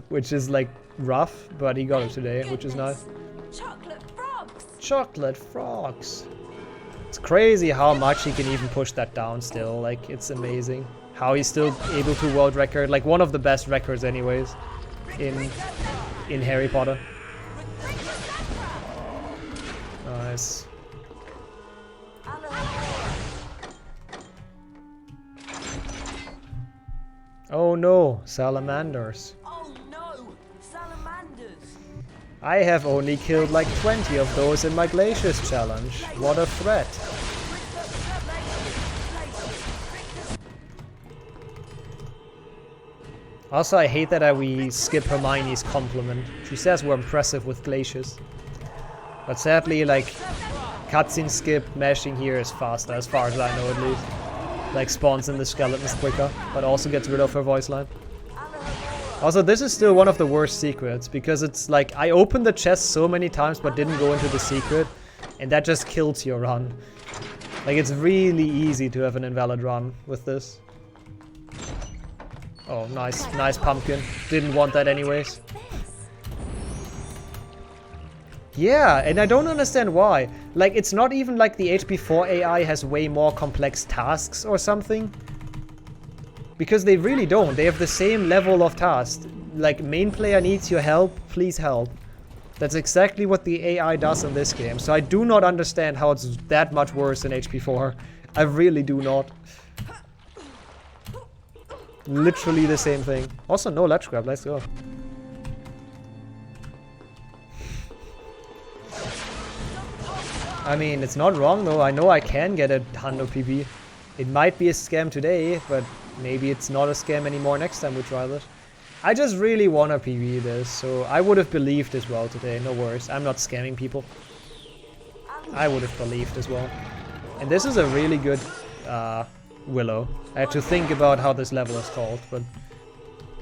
which is like rough, but he got it today, which is nice. Chocolate frogs. Chocolate frogs. It's crazy how much he can even push that down still. Like, it's amazing how he's still able to world record, like one of the best records anyways in Harry Potter. Nice. Oh no, salamanders. Oh no! Salamanders! I have only killed like 20 of those in my Glacius challenge. What a threat. Also, I hate that we skip Hermione's compliment. She says we're impressive with Glacius. But sadly, like, cutscene skip mashing here is faster, as far as I know at least. Like, spawns in the skeletons quicker, but also gets rid of her voice line. Also, this is still one of the worst secrets, because it's like, I opened the chest so many times but didn't go into the secret, and that just kills your run. Like, it's really easy to have an invalid run with this. Oh, nice pumpkin. Didn't want that anyways. Yeah, and I don't understand why. Like, it's not even like the HP4 AI has way more complex tasks or something. Because they really don't. They have the same level of tasks. Like, main player needs your help, please help. That's exactly what the AI does in this game. So I do not understand how it's that much worse than HP4. I really do not. Literally the same thing. Also, no ledge grab, let's go. I mean, it's not wrong though. I know I can get a Hundo PB. It might be a scam today, but maybe it's not a scam anymore next time we try this. I just really want to PB this, so I would have believed as well today. No worries, I'm not scamming people. I would have believed as well. And this is a really good Willow. I had to think about how this level is called, but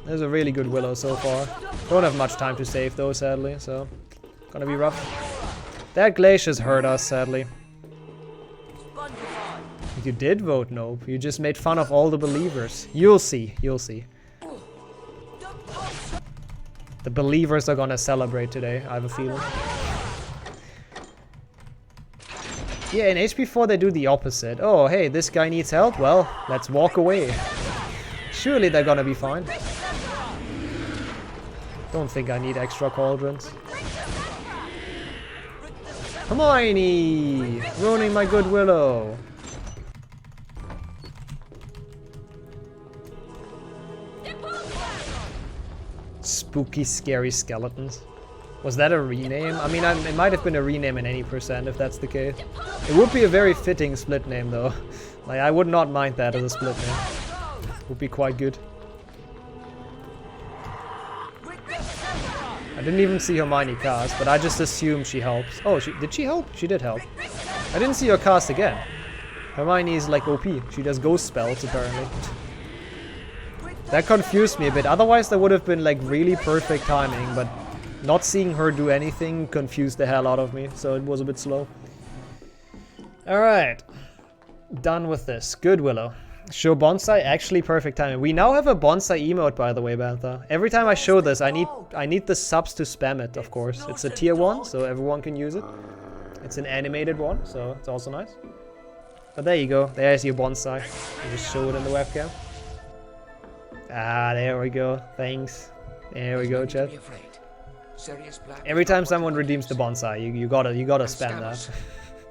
there's a really good Willow so far. Don't have much time to save though, sadly, so gonna be rough. That Glacius hurt us, sadly. You did vote nope. You just made fun of all the believers. You'll see, you'll see. The believers are gonna celebrate today, I have a feeling. Yeah, in HP4 they do the opposite. Oh, hey, this guy needs help? Well, let's walk away. Surely they're gonna be fine. Don't think I need extra cauldrons. Hermione! Ruining my good Willow. Spooky, scary skeletons. Was that a rename? I mean, it might have been a rename in any percent if that's the case. It would be a very fitting split name though. Like, I would not mind that as a split name. Would be quite good. I didn't even see Hermione cast, but I just assumed she helps. Oh, did she help? She did help. I didn't see her cast again. Hermione is like OP. She does ghost spells apparently. That confused me a bit. Otherwise, there would have been like really perfect timing, but not seeing her do anything confused the hell out of me, so it was a bit slow. Alright. Done with this. Good Willow. Show bonsai, actually perfect timing. We now have a bonsai emote, by the way, Bantha. Every time I show this, I need the subs to spam it, of course. It's a tier 1, so everyone can use it. It's an animated one, so it's also nice. But there you go. There's your bonsai. You just show it in the webcam. Ah, there we go. Thanks. There we go, chat. Every time someone redeems the bonsai, you gotta spam that.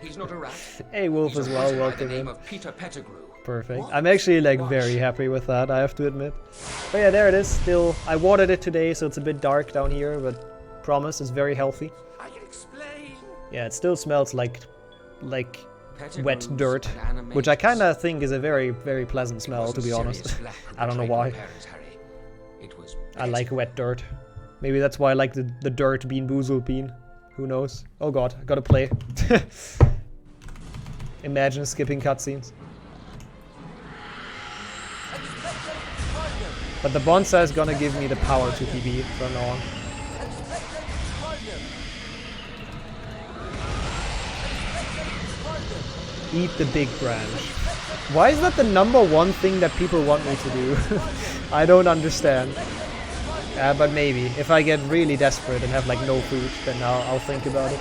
He's not a rat. Hey, Wolf He's as a well. wizard by Welcome the name in. of Peter Pettigrew. Perfect. I'm actually like very happy with that, I have to admit. But yeah, there it is. Still, I watered it today, so it's a bit dark down here, but promise, it's very healthy. I can explain. Yeah, it still smells like wet Pettigrew's dirt, an animated which I kind of think is a very, very pleasant smell, to be honest. I don't know why. I like wet dirt. Maybe that's why I like the dirt bean boozled bean. Who knows? Oh god, I gotta play. Imagine skipping cutscenes. But the bonsai is gonna give me the power to PB from now on. Eat the big branch. Why is that the #1 thing that people want me to do? I don't understand. But maybe. If I get really desperate and have like no food, then I'll think about it.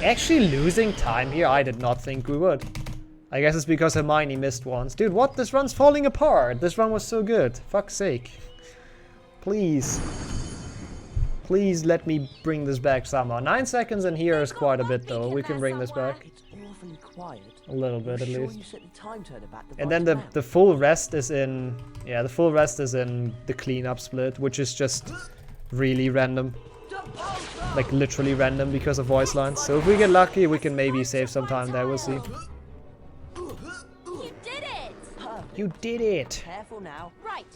Actually losing time here? I did not think we would. I guess it's because Hermione missed once. Dude, what? This run's falling apart. This run was so good. Fuck's sake. Please. Please let me bring this back somehow. 9 seconds in here is quite a bit though. We can bring this back. It's awfully quiet. A little bit at Sure least. you set the time turner back the And then right amount? the full rest is in... Yeah, the full rest is in the cleanup split, which is just really random. Like literally random because of voice lines. So if we get lucky, we can maybe save some time there, we'll see. You did it! Perfect. You did it! Careful now. Right.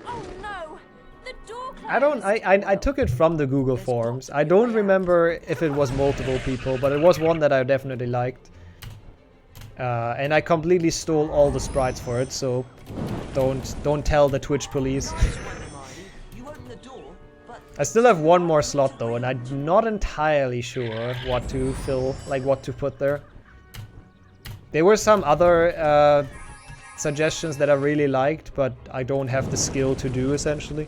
Oh no! The door closed! I took it from the Google forums. I don't remember if it was multiple people, but it was one that I definitely liked. And I completely stole all the sprites for it, so don't tell the Twitch police. You open the door, but I still have one more slot though, and I'm not entirely sure what to fill, like what to put there. There were some other suggestions that I really liked, but I don't have the skill to do essentially.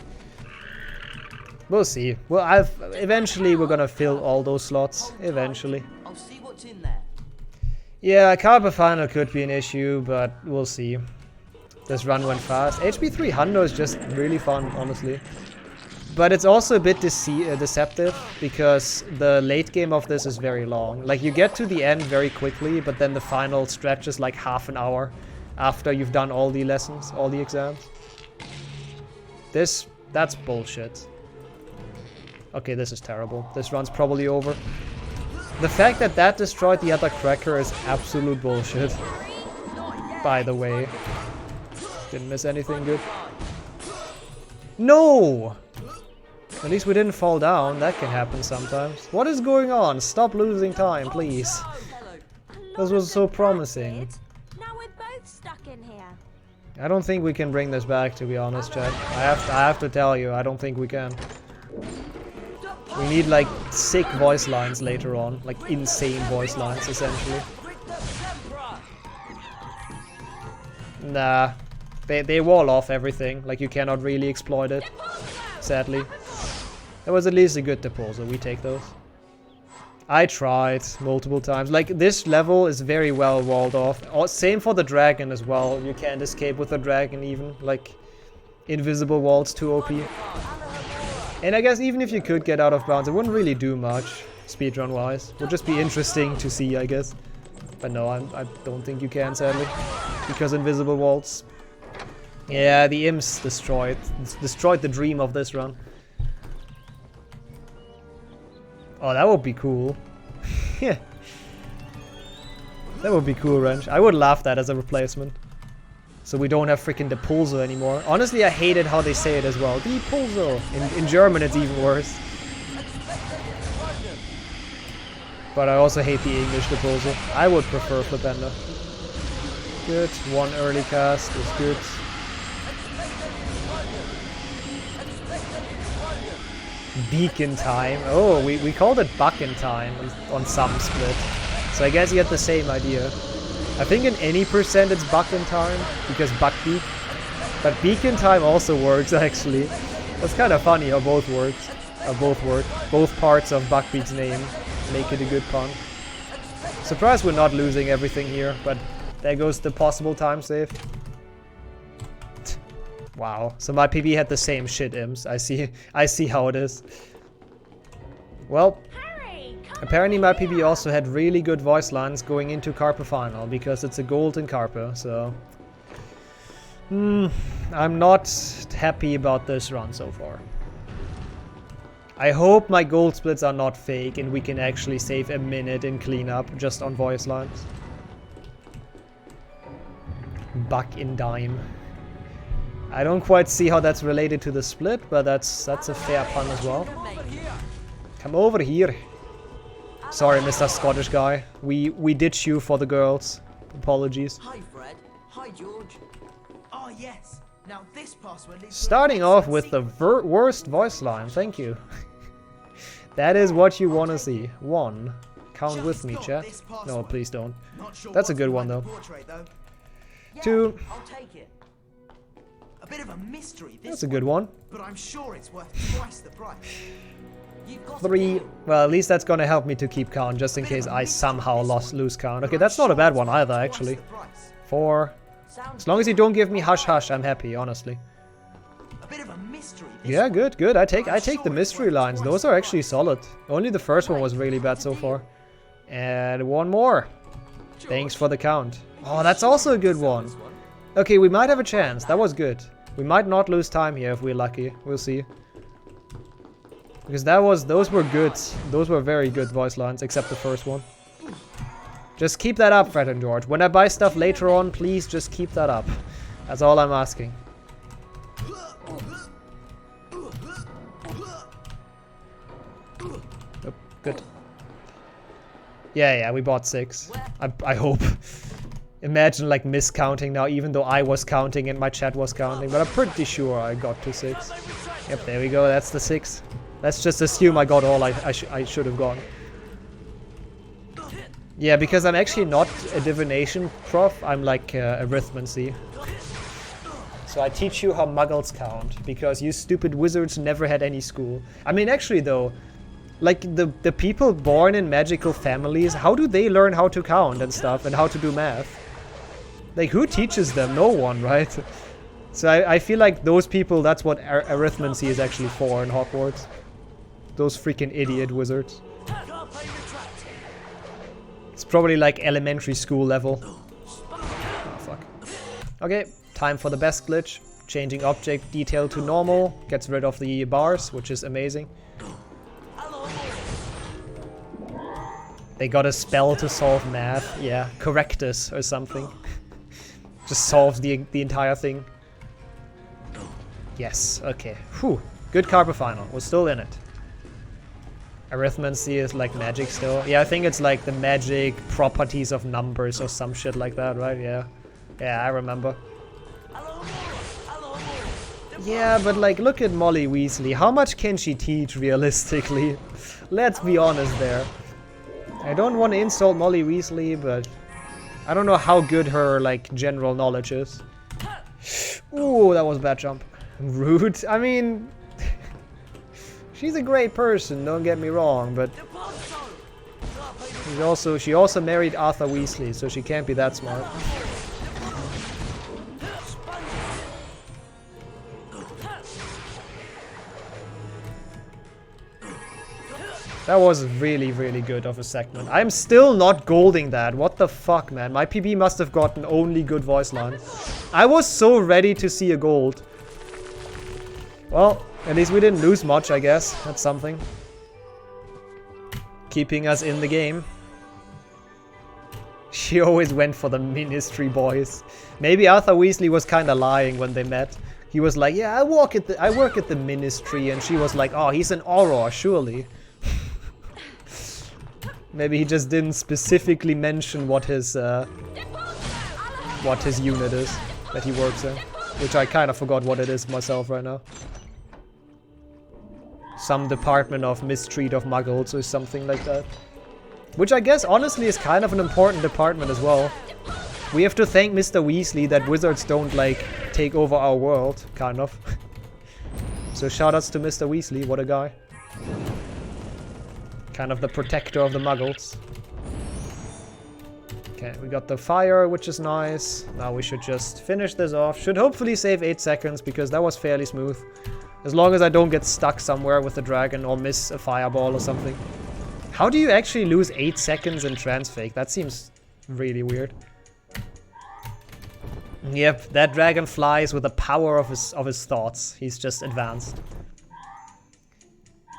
We'll see. Well, eventually we're gonna fill all those slots. Eventually. I'll see what's in there. Yeah, Carpe Final could be an issue, but we'll see. This run went fast. HP 300 is just really fun, honestly. But it's also a bit deceptive, because the late game of this is very long. Like, you get to the end very quickly, but then the final stretch is like half an hour after you've done all the lessons, all the exams. That's bullshit. Okay, this is terrible. This run's probably over. The fact that that destroyed the other cracker is absolute bullshit. By the way. Didn't miss anything good. No! At least we didn't fall down. That can happen sometimes. What is going on? Stop losing time, please. This was so promising. Now we're both stuck in here. I don't think we can bring this back, to be honest, chat. I have to tell you, I don't think we can. We need like sick voice lines later on, like insane voice lines essentially. Nah, they wall off everything, like you cannot really exploit it, sadly. That was at least a good deposer, we take those. I tried multiple times, like this level is very well walled off. Same for the dragon as well, you can't escape with the dragon even, like invisible walls too OP. And I guess even if you could get out of bounds, it wouldn't really do much, speedrun-wise. Would just be interesting to see, I guess. But no, I don't think you can, sadly. Because invisible walls. Yeah, the imps destroyed the dream of this run. Oh, that would be cool. Yeah. That would be cool, Wrench. I would love that as a replacement. So we don't have freaking the Pulso anymore. Honestly, I hated how they say it as well. Die Pulso. In German, it's even worse. But I also hate the English the Pulso. I would prefer Flipender. Good. One early cast is good. Beacon time. Oh, we called it Buckin time on some split. So I guess you get the same idea. I think in any percent it's Buckin time, because Buck Beak. But Beacon time also works, actually. That's kind of funny how both works. Both work. Both parts of Buckbeak's name make it a good pun. Surprised we're not losing everything here, but there goes the possible time save. Wow, so my PB had the same shit, Imps. I see how it is. Well, apparently my PB also had really good voice lines going into Carper Final, because it's a gold in Carper, so... I'm not happy about this run so far. I hope my gold splits are not fake and we can actually save a minute in cleanup just on voice lines. Buck in dime. I don't quite see how that's related to the split, but that's a fair pun as well. Come over here. Sorry, Mr. Scottish guy. We ditch you for the girls. Apologies. Hi, Fred. Hi, George. Oh, yes. Now this password leads Starting off with the worst voice line. Thank you. That is what you want to see. 1. Count with me, chat. No, please don't. That's a good one, though. 2. I'll take it. A bit of a mystery. That's a good one. But I'm sure it's worth twice the price. 3. Well, at least that's gonna help me to keep count, just in case I somehow lose count. Okay, that's not a bad one either, actually. 4. As long as you don't give me hush hush, I'm happy, honestly. A bit of a mystery. Yeah, good, good. I take the mystery lines. Those are actually solid. Only the first one was really bad so far. And 1 more. Thanks for the count. Oh, that's also a good one. Okay, we might have a chance. That was good. We might not lose time here if we're lucky. We'll see. Because those were good. Those were very good voice lines, except the first one. Just keep that up, Fred and George. When I buy stuff later on, please just keep that up. That's all I'm asking. Oh, good. Yeah, we bought 6. I hope. Imagine like miscounting now, even though I was counting and my chat was counting. But I'm pretty sure I got to 6. Yep, there we go. That's the 6. Let's just assume I got all I should have gotten. Yeah, because I'm actually not a divination prof. I'm like arithmancy. So I teach you how muggles count, because you stupid wizards never had any school. I mean, actually though, like the people born in magical families, how do they learn how to count and stuff and how to do math? Like, who teaches them? No one, right? So I feel like those people, that's what arithmancy is actually for in Hogwarts. Those freaking idiot wizards. It's probably like elementary school level. Oh, fuck. Okay, time for the best glitch. Changing object detail to normal. Gets rid of the bars, which is amazing. They got a spell to solve math. Yeah, Correctus or something. Just solves the entire thing. Yes, okay. Whew. Good Carper Final. We're still in it. Arithmancy is like magic still. Yeah, I think it's like the magic properties of numbers or some shit like that, right? Yeah. Yeah, I remember. Yeah, but like, look at Molly Weasley. How much can she teach realistically? Let's be honest there. I don't want to insult Molly Weasley, but I don't know how good her like general knowledge is. Ooh, that was a bad jump. Rude. I mean, she's a great person, don't get me wrong, but she also married Arthur Weasley, so she can't be that smart. That was really, really good of a segment. I'm still not golding that. What the fuck, man? My PB must have gotten only good voice line. I was so ready to see a gold. Well, at least we didn't lose much, I guess. That's something. Keeping us in the game. She always went for the ministry boys. Maybe Arthur Weasley was kind of lying when they met. He was like, yeah, I work at the ministry. And she was like, oh, he's an Auror, surely. Maybe he just didn't specifically mention what his unit is that he works in. Which I kind of forgot what it is myself right now. Some department of mistreat of muggles or something like that. Which I guess honestly is kind of an important department as well. We have to thank Mr. Weasley that wizards don't like take over our world, kind of. So shoutouts to Mr. Weasley, what a guy. Kind of the protector of the muggles. Okay, we got the fire, which is nice. Now we should just finish this off. Should hopefully save 8 seconds, because that was fairly smooth. As long as I don't get stuck somewhere with the dragon or miss a fireball or something. How do you actually lose 8 seconds in transfake? That seems really weird. Yep, that dragon flies with the power of his thoughts. He's just advanced.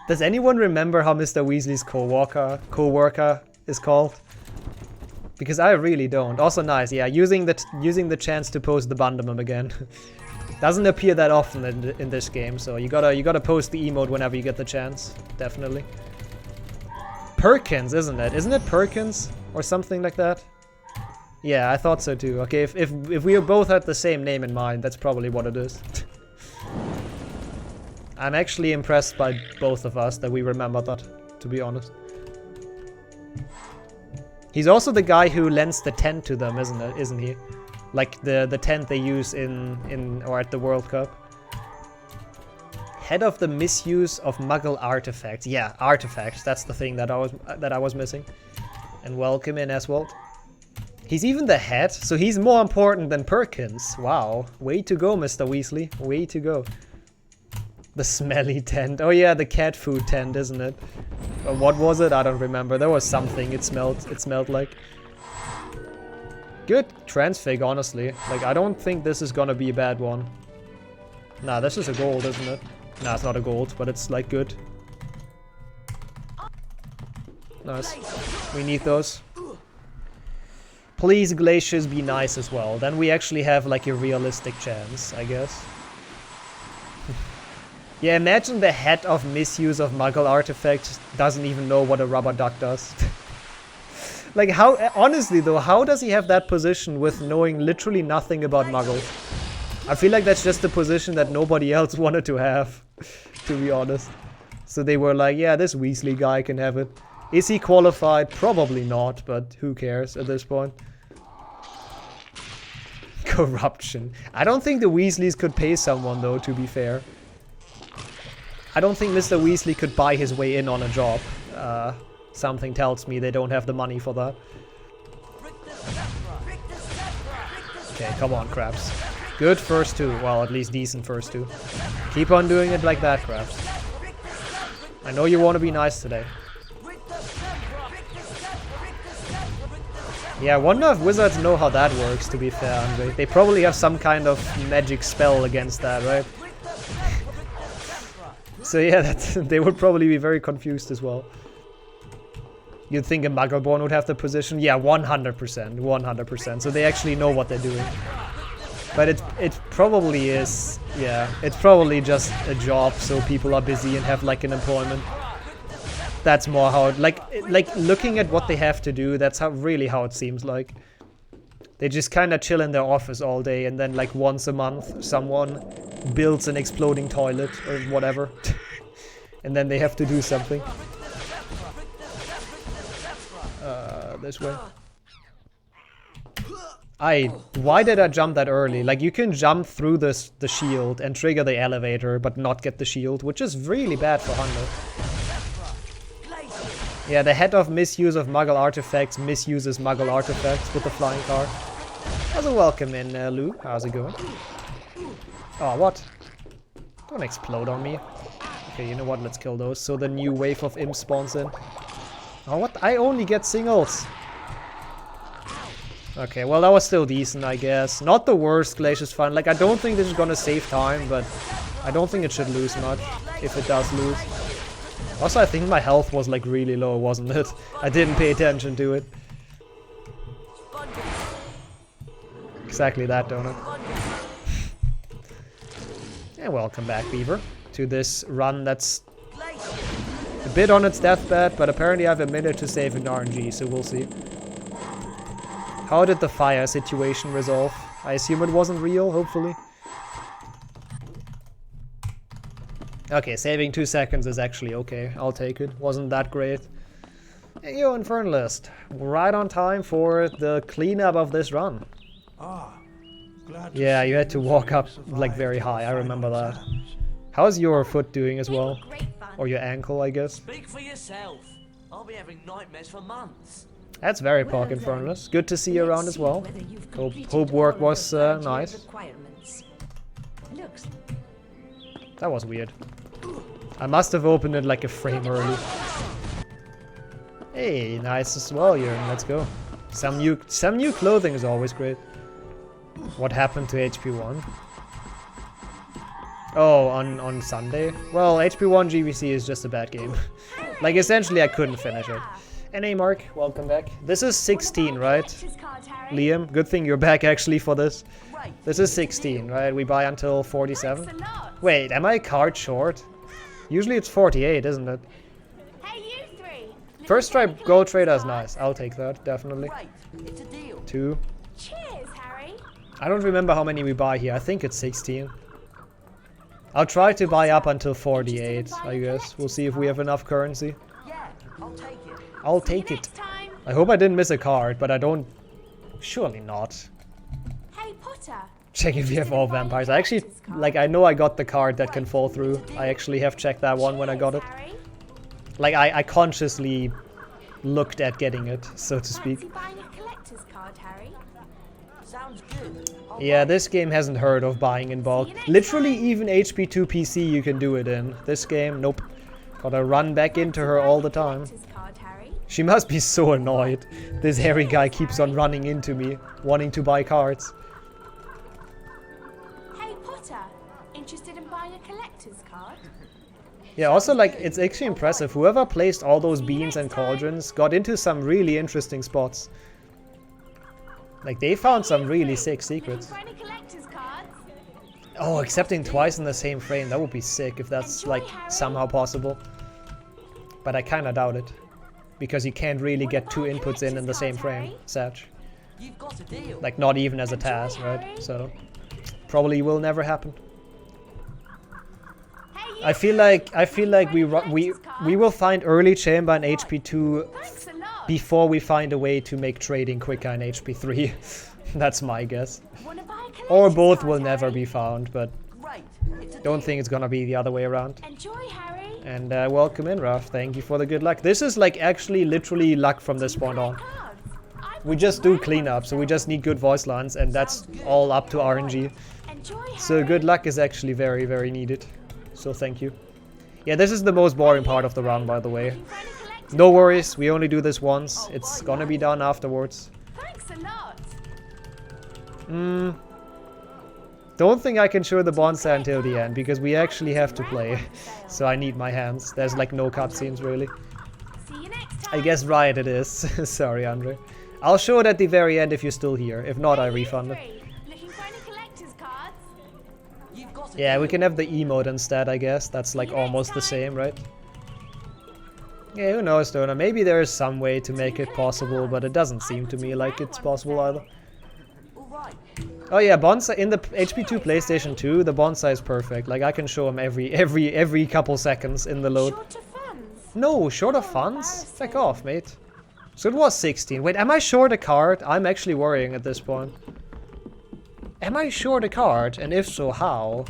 Does anyone remember how Mr. Weasley's co-worker is called? Because I really don't. Also nice, yeah, using the chance to post the Bundamum again. Doesn't appear that often in this game, so you gotta post the emote whenever you get the chance. Definitely. Perkins, isn't it? Isn't it Perkins? Or something like that? Yeah, I thought so too. Okay, if we both had the same name in mind, that's probably what it is. I'm actually impressed by both of us that we remember that, to be honest. He's also the guy who lends the tent to them, isn't he? Like the tent they use or at the World Cup. Head of the misuse of Muggle artifacts. Yeah, artifacts. That's the thing that I was missing. And welcome in, Eswald. He's even the head, so he's more important than Perkins. Wow, way to go, Mr. Weasley. Way to go. The smelly tent. Oh yeah, the cat food tent, isn't it? What was it? I don't remember. There was something it smelled like. Good transfig, honestly. Like, I don't think this is gonna be a bad one. Nah, this is a gold, isn't it? Nah, it's not a gold, but it's like good. Nice. We need those. Please, glaciers, be nice as well. Then we actually have like a realistic chance, I guess. Yeah, imagine the head of misuse of Muggle artifacts doesn't even know what a rubber duck does. Like, how, honestly though, how does he have that position with knowing literally nothing about Muggles? I feel like that's just a position that nobody else wanted to have, to be honest. So they were like, yeah, this Weasley guy can have it. Is he qualified? Probably not, but who cares at this point? Corruption. I don't think the Weasleys could pay someone though, to be fair. I don't think Mr. Weasley could buy his way in on a job. Something tells me they don't have the money for that. Okay, come on, Krabs. Good first two. Well, at least decent first two. Keep on doing it like that, Krabs. I know you want to be nice today. Yeah, I wonder if wizards know how that works, to be fair, Andre. They probably have some kind of magic spell against that, right? So yeah, they would probably be very confused as well. You'd think a Muggleborn would have the position? Yeah, 100%, 100%. So they actually know what they're doing. But it probably is, yeah, it's probably just a job, so people are busy and have like an employment. That's more how, like looking at what they have to do, that's really how it seems like. They just kind of chill in their office all day, and then like once a month someone builds an exploding toilet or whatever. And then they have to do something. This way. Why did I jump that early? Like, you can jump through the shield and trigger the elevator, but not get the shield, which is really bad for Hundo. Yeah, the head of misuse of Muggle artifacts misuses Muggle artifacts with the flying car. Also welcome in, Lou. How's it going? Oh, what? Don't explode on me. Okay, you know what? Let's kill those. So the new wave of imps spawns in. Oh, what? I only get singles. Okay, well, that was still decent, I guess. Not the worst Glacier's Fun. Like, I don't think this is gonna save time, but I don't think it should lose much, if it does lose. Also, I think my health was, like, really low, wasn't it? I didn't pay attention to it. Exactly that, Donut. And welcome back, Beaver, to this run that's a bit on its deathbed, but apparently I have a minute to save in RNG, so we'll see. How did the fire situation resolve? I assume it wasn't real, hopefully. Okay, saving 2 seconds is actually okay. I'll take it. Wasn't that great. Hey, yo, Infernalist. Right on time for the cleanup of this run. Yeah, you had to walk up like very high. I remember that. How's your foot doing as well? Or your ankle, I guess? Speak for yourself. I'll be having nightmares for months. That's very Park Infernalist. Good to see you around as well. Hope work was nice. That was weird. I must have opened it like a frame early. Hey, nice as well, Jürgen. Let's go. Some new clothing is always great. What happened to HP1? Oh, on Sunday? Well, HP1 GVC is just a bad game. Like, essentially, I couldn't finish it. And hey, Mark, welcome back. This is 16, right? Liam, good thing you're back actually for this. This is 16, right? We buy until 47. Wait, am I card short? Usually it's 48, isn't it? First try gold trader is nice. I'll take that, definitely. 2. Cheers, Harry. I don't remember how many we buy here. I think it's 16. I'll try to buy up until 48, I guess. We'll see if we have enough currency. Yeah, I'll take it. I'll take it. I hope I didn't miss a card, but I don't... Surely not. Hey, Potter. Check if you have all vampires. I actually... Like, I know I got the card that can fall through. I actually have checked that one when I got it. Like, I consciously looked at getting it, so to speak. Fancy buying a collector's card, Harry? Sounds good. Yeah, this game hasn't heard of buying in bulk. Literally, even HP2 PC you can do it in. This game, nope. Gotta run back into her all the time. She must be so annoyed. This hairy guy keeps on running into me, wanting to buy cards. Hey, Potter. Interested in buying a collector's card? Yeah, also, like, it's actually impressive. Whoever placed all those beans and cauldrons got into some really interesting spots. Like, they found some really sick secrets. Oh, accepting twice in the same frame. That would be sick if that's, like, somehow possible. But I kinda doubt it. Because you can't really get 2 inputs in the same frame, Satch. Like, not even as a task, right? So, probably will never happen. I feel like we will find early chamber in HP2 before we find a way to make trading quicker in HP3. That's my guess. Or both will never be found, but don't think it's gonna be the other way around. And welcome in, Ruff. Thank you for the good luck. This is like actually literally luck from this point on. We just do cleanup, so we just need good voice lines, and that's all up to RNG. So good luck is actually very, very needed. So thank you. Yeah, this is the most boring part of the run, by the way. No worries, we only do this once. It's gonna be done afterwards. Don't think I can show the bonsai until the end, because we actually have to play. So I need my hands. There's like no cutscenes, really. I guess Riot it is. Sorry, Andre. I'll show it at the very end if you're still here. If not, I refund it. Yeah, we can have the emote instead, I guess. That's like almost the same, right? Yeah, who knows, Dona. Maybe there is some way to make it possible, but it doesn't seem to me like it's possible either. Oh yeah, bonsai in the HP2 PlayStation 2, the bonsai is perfect. Like I can show him every couple seconds in the load. No, short of funds? Fuck off, mate. So it was 16. Wait, am I short a card? I'm actually worrying at this point. Am I short a card? And if so, how?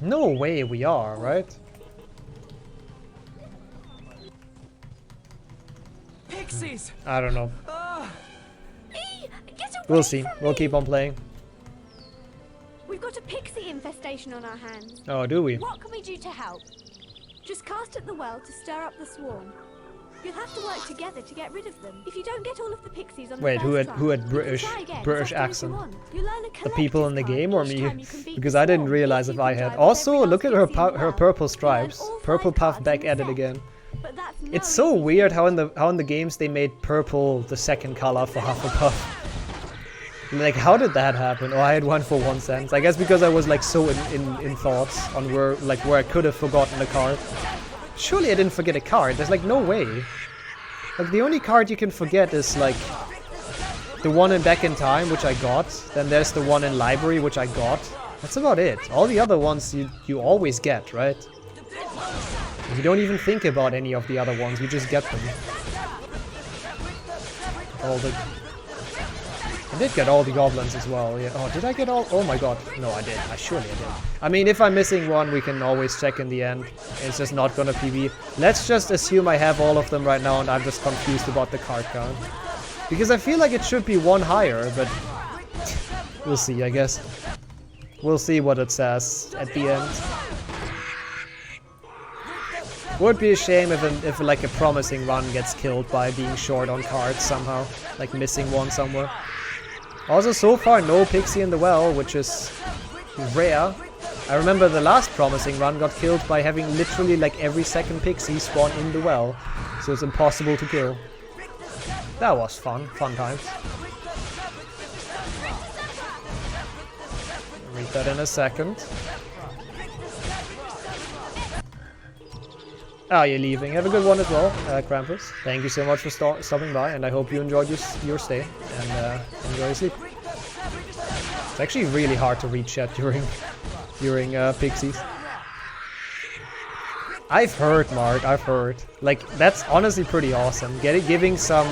No way we are, right? Pixies! I don't know. We'll see. We'll keep on playing. We've got a pixie infestation on our hands. Oh, do we? What can we do to help? Just cast at the well to stir up the swarm. You'll have to work together to get rid of them. If you don't get all of the pixies on the Wait, who first had try, you can British try again as often as accent? you want. You'll learn a The people in the collective game card or each me? time you can beat Because the I didn't swarm. realize if You I can had. drive Also, every look at last her pixie in the her well. purple Learn stripes. all Purple 5 puff cards back in at it the set. again. But that's no It's so easy weird feat. how in the games they made purple the second color for Hufflepuff. Like, how did that happen? Oh, I had one for 1 cent. I guess because I was like so in thoughts on where I could have forgotten a card. Surely I didn't forget a card. There's like no way. Like the only card you can forget is like the one in Back in Time, which I got. Then there's the one in Library, which I got. That's about it. All the other ones you always get, right? You don't even think about any of the other ones. You just get them. I did get all the goblins as well, yeah. Oh, did I get all? Oh my god. No, I did. Surely I did. I mean, if I'm missing one, we can always check in the end. It's just not gonna PB. Let's just assume I have all of them right now and I'm just confused about the card count. Because I feel like it should be one higher, but we'll see, I guess. We'll see what it says at the end. Would be a shame if like a promising run gets killed by being short on cards somehow. Like missing one somewhere. Also, so far, no pixie in the well, which is rare. I remember the last promising run got killed by having literally like every second pixie spawn in the well. So it's impossible to kill. That was fun. Fun times. Read that in a second. Oh, you're leaving. Have a good one as well, Krampus. Thank you so much for stopping by, and I hope you enjoyed your stay, and enjoy your sleep. It's actually really hard to read chat during Pixies. I've heard, Mark. I've heard. Like, that's honestly pretty awesome. Giving some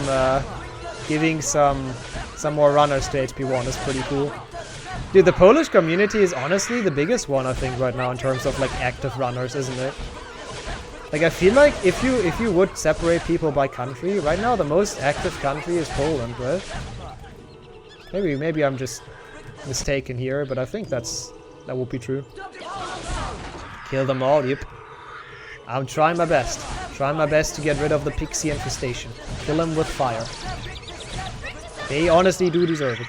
more runners to HP1 is pretty cool. Dude, the Polish community is honestly the biggest one, I think, right now in terms of like active runners, isn't it? Like, I feel like if you would separate people by country, right now the most active country is Poland, right? Maybe I'm just mistaken here, but I think that would be true. Kill them all, yep. I'm trying my best. Trying my best to get rid of the pixie infestation. Kill them with fire. They honestly do deserve it.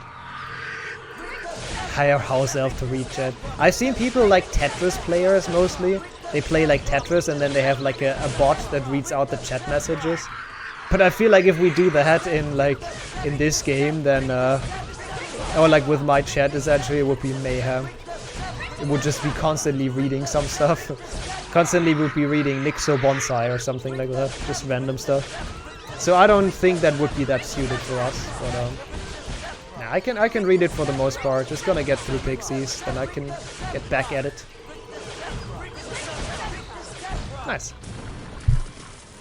Hire house elf to read chat. I've seen people like Tetris players mostly. They play like Tetris and then they have like a bot that reads out the chat messages. But I feel like if we do that in this game, then or like with my chat, essentially it would be mayhem. It would just be constantly reading some stuff. Constantly would be reading Nixo Bonsai or something like that. Just random stuff. So I don't think that would be that suited for us. But nah, I can read it for the most part. Just gonna get through Pixies, then I can get back at it. Nice.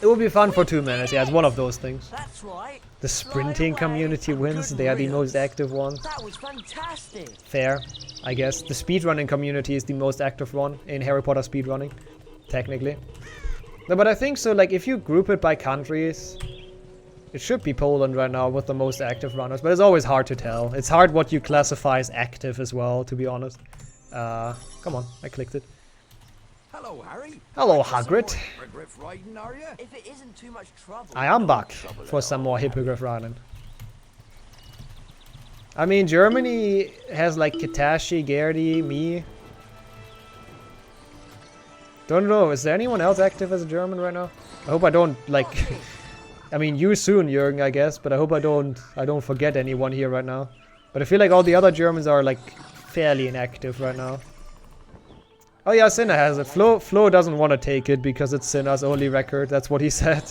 It will be fun for 2 minutes. Yeah, it's one of those things. That's right. The sprinting community wins. They are the most active one. That was fantastic. Fair, I guess. The speedrunning community is the most active one in Harry Potter speedrunning, technically. No, but I think so, like, if you group it by countries, it should be Poland right now with the most active runners, but it's always hard to tell. It's hard what you classify as active as well, to be honest. Come on, I clicked it. Hello, Harry. Hello, Hagrid. Hippogriff riding, are you? If it isn't too much trouble. I am back for some more Hippogriff riding. I mean, Germany has like Katashi, Gerdi, me. Don't know, is there anyone else active as a German right now? I hope I don't, like... I mean, you soon, Jürgen, I guess, but I hope I don't forget anyone here right now. But I feel like all the other Germans are like fairly inactive right now. Oh yeah, Sinner has it. Flo doesn't want to take it because it's Sinner's only record. That's what he said.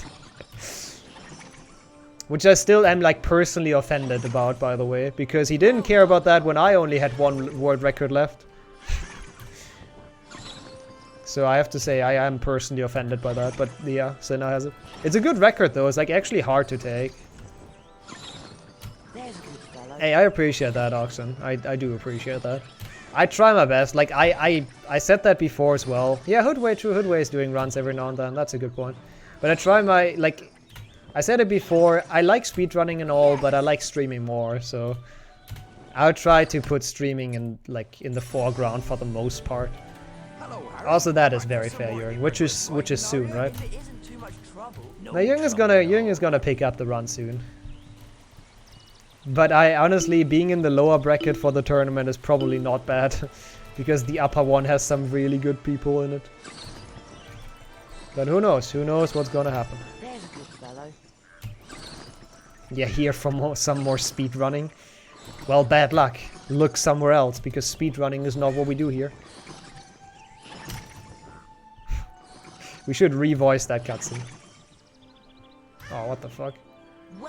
Which I still am like personally offended about, by the way. Because he didn't care about that when I only had one world record left. So I have to say I am personally offended by that. But yeah, Sinner has it. It's a good record though. It's like actually hard to take. There's a good fellow. Hey, I appreciate that, Oxen. I do appreciate that. I try my best. Like, I said that before as well. Yeah, Hoodway, true. Hoodway is doing runs every now and then. That's a good point. But I try my, like, I said it before. I like speedrunning and all, but I like streaming more. So I'll try to put streaming in in the foreground for the most part. Also, that is very fair, Jürgen, which is soon, right? If it isn't too much trouble, Now Jürgen is gonna pick up the run soon. But I honestly, being in the lower bracket for the tournament is probably not bad, because the upper one has some really good people in it. But who knows? Who knows what's gonna happen? there's a good fellow. Yeah, here from some more speed running. Well, bad luck. Look somewhere else, because speed running is not what we do here. We should revoice that cutscene. Oh, what the fuck?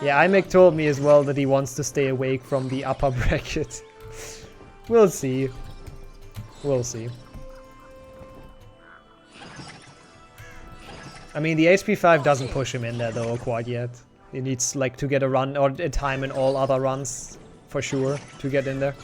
Yeah, Imek told me as well that he wants to stay awake from the upper bracket. We'll see. We'll see. I mean, the HP 5 doesn't push him in there though quite yet. He needs like to get a run or a time in all other runs for sure to get in there.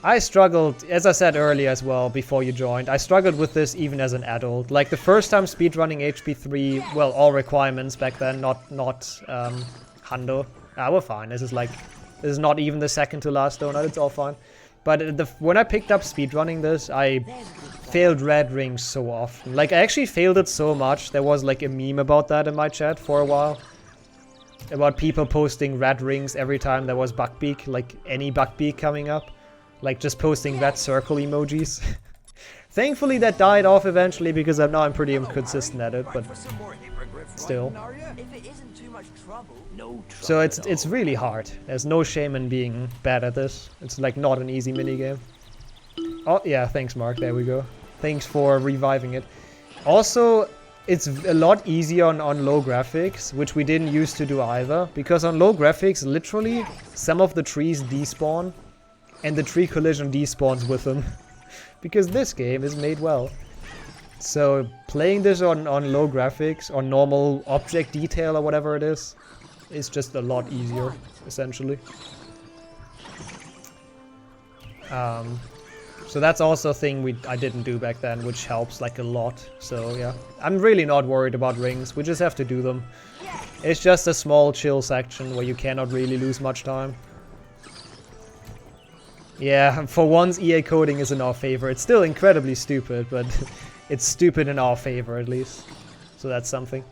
I struggled, as I said earlier as well, before you joined, I struggled with this even as an adult. Like the first time speedrunning HP 3, well, all requirements back then, not Hundo. We're fine. This is not even the second to last donut, it's all fine. But when I picked up speedrunning this, I failed red rings so often. Like I actually failed it so much, there was like a meme about that in my chat for a while. About people posting red rings every time there was Buckbeak, like any Buckbeak coming up. Like just posting red circle emojis. Thankfully that died off eventually because now I'm pretty consistent at it, but still. If it isn't too much trouble, no trouble. So it's really hard. There's no shame in being bad at this. It's like not an easy minigame. Oh yeah, thanks Mark, there we go. Thanks for reviving it. Also, it's a lot easier on low graphics, which we didn't used to do either. Because on low graphics, literally, some of the trees despawn. And the tree collision despawns with them. Because this game is made well. So playing this on low graphics, or normal object detail or whatever it is just a lot easier, essentially. So that's also a thing I didn't do back then, which helps like a lot. So yeah, I'm really not worried about rings, we just have to do them. It's just a small chill section where you cannot really lose much time. Yeah, for once EA coding is in our favor. It's still incredibly stupid, but it's stupid in our favor at least. So that's something.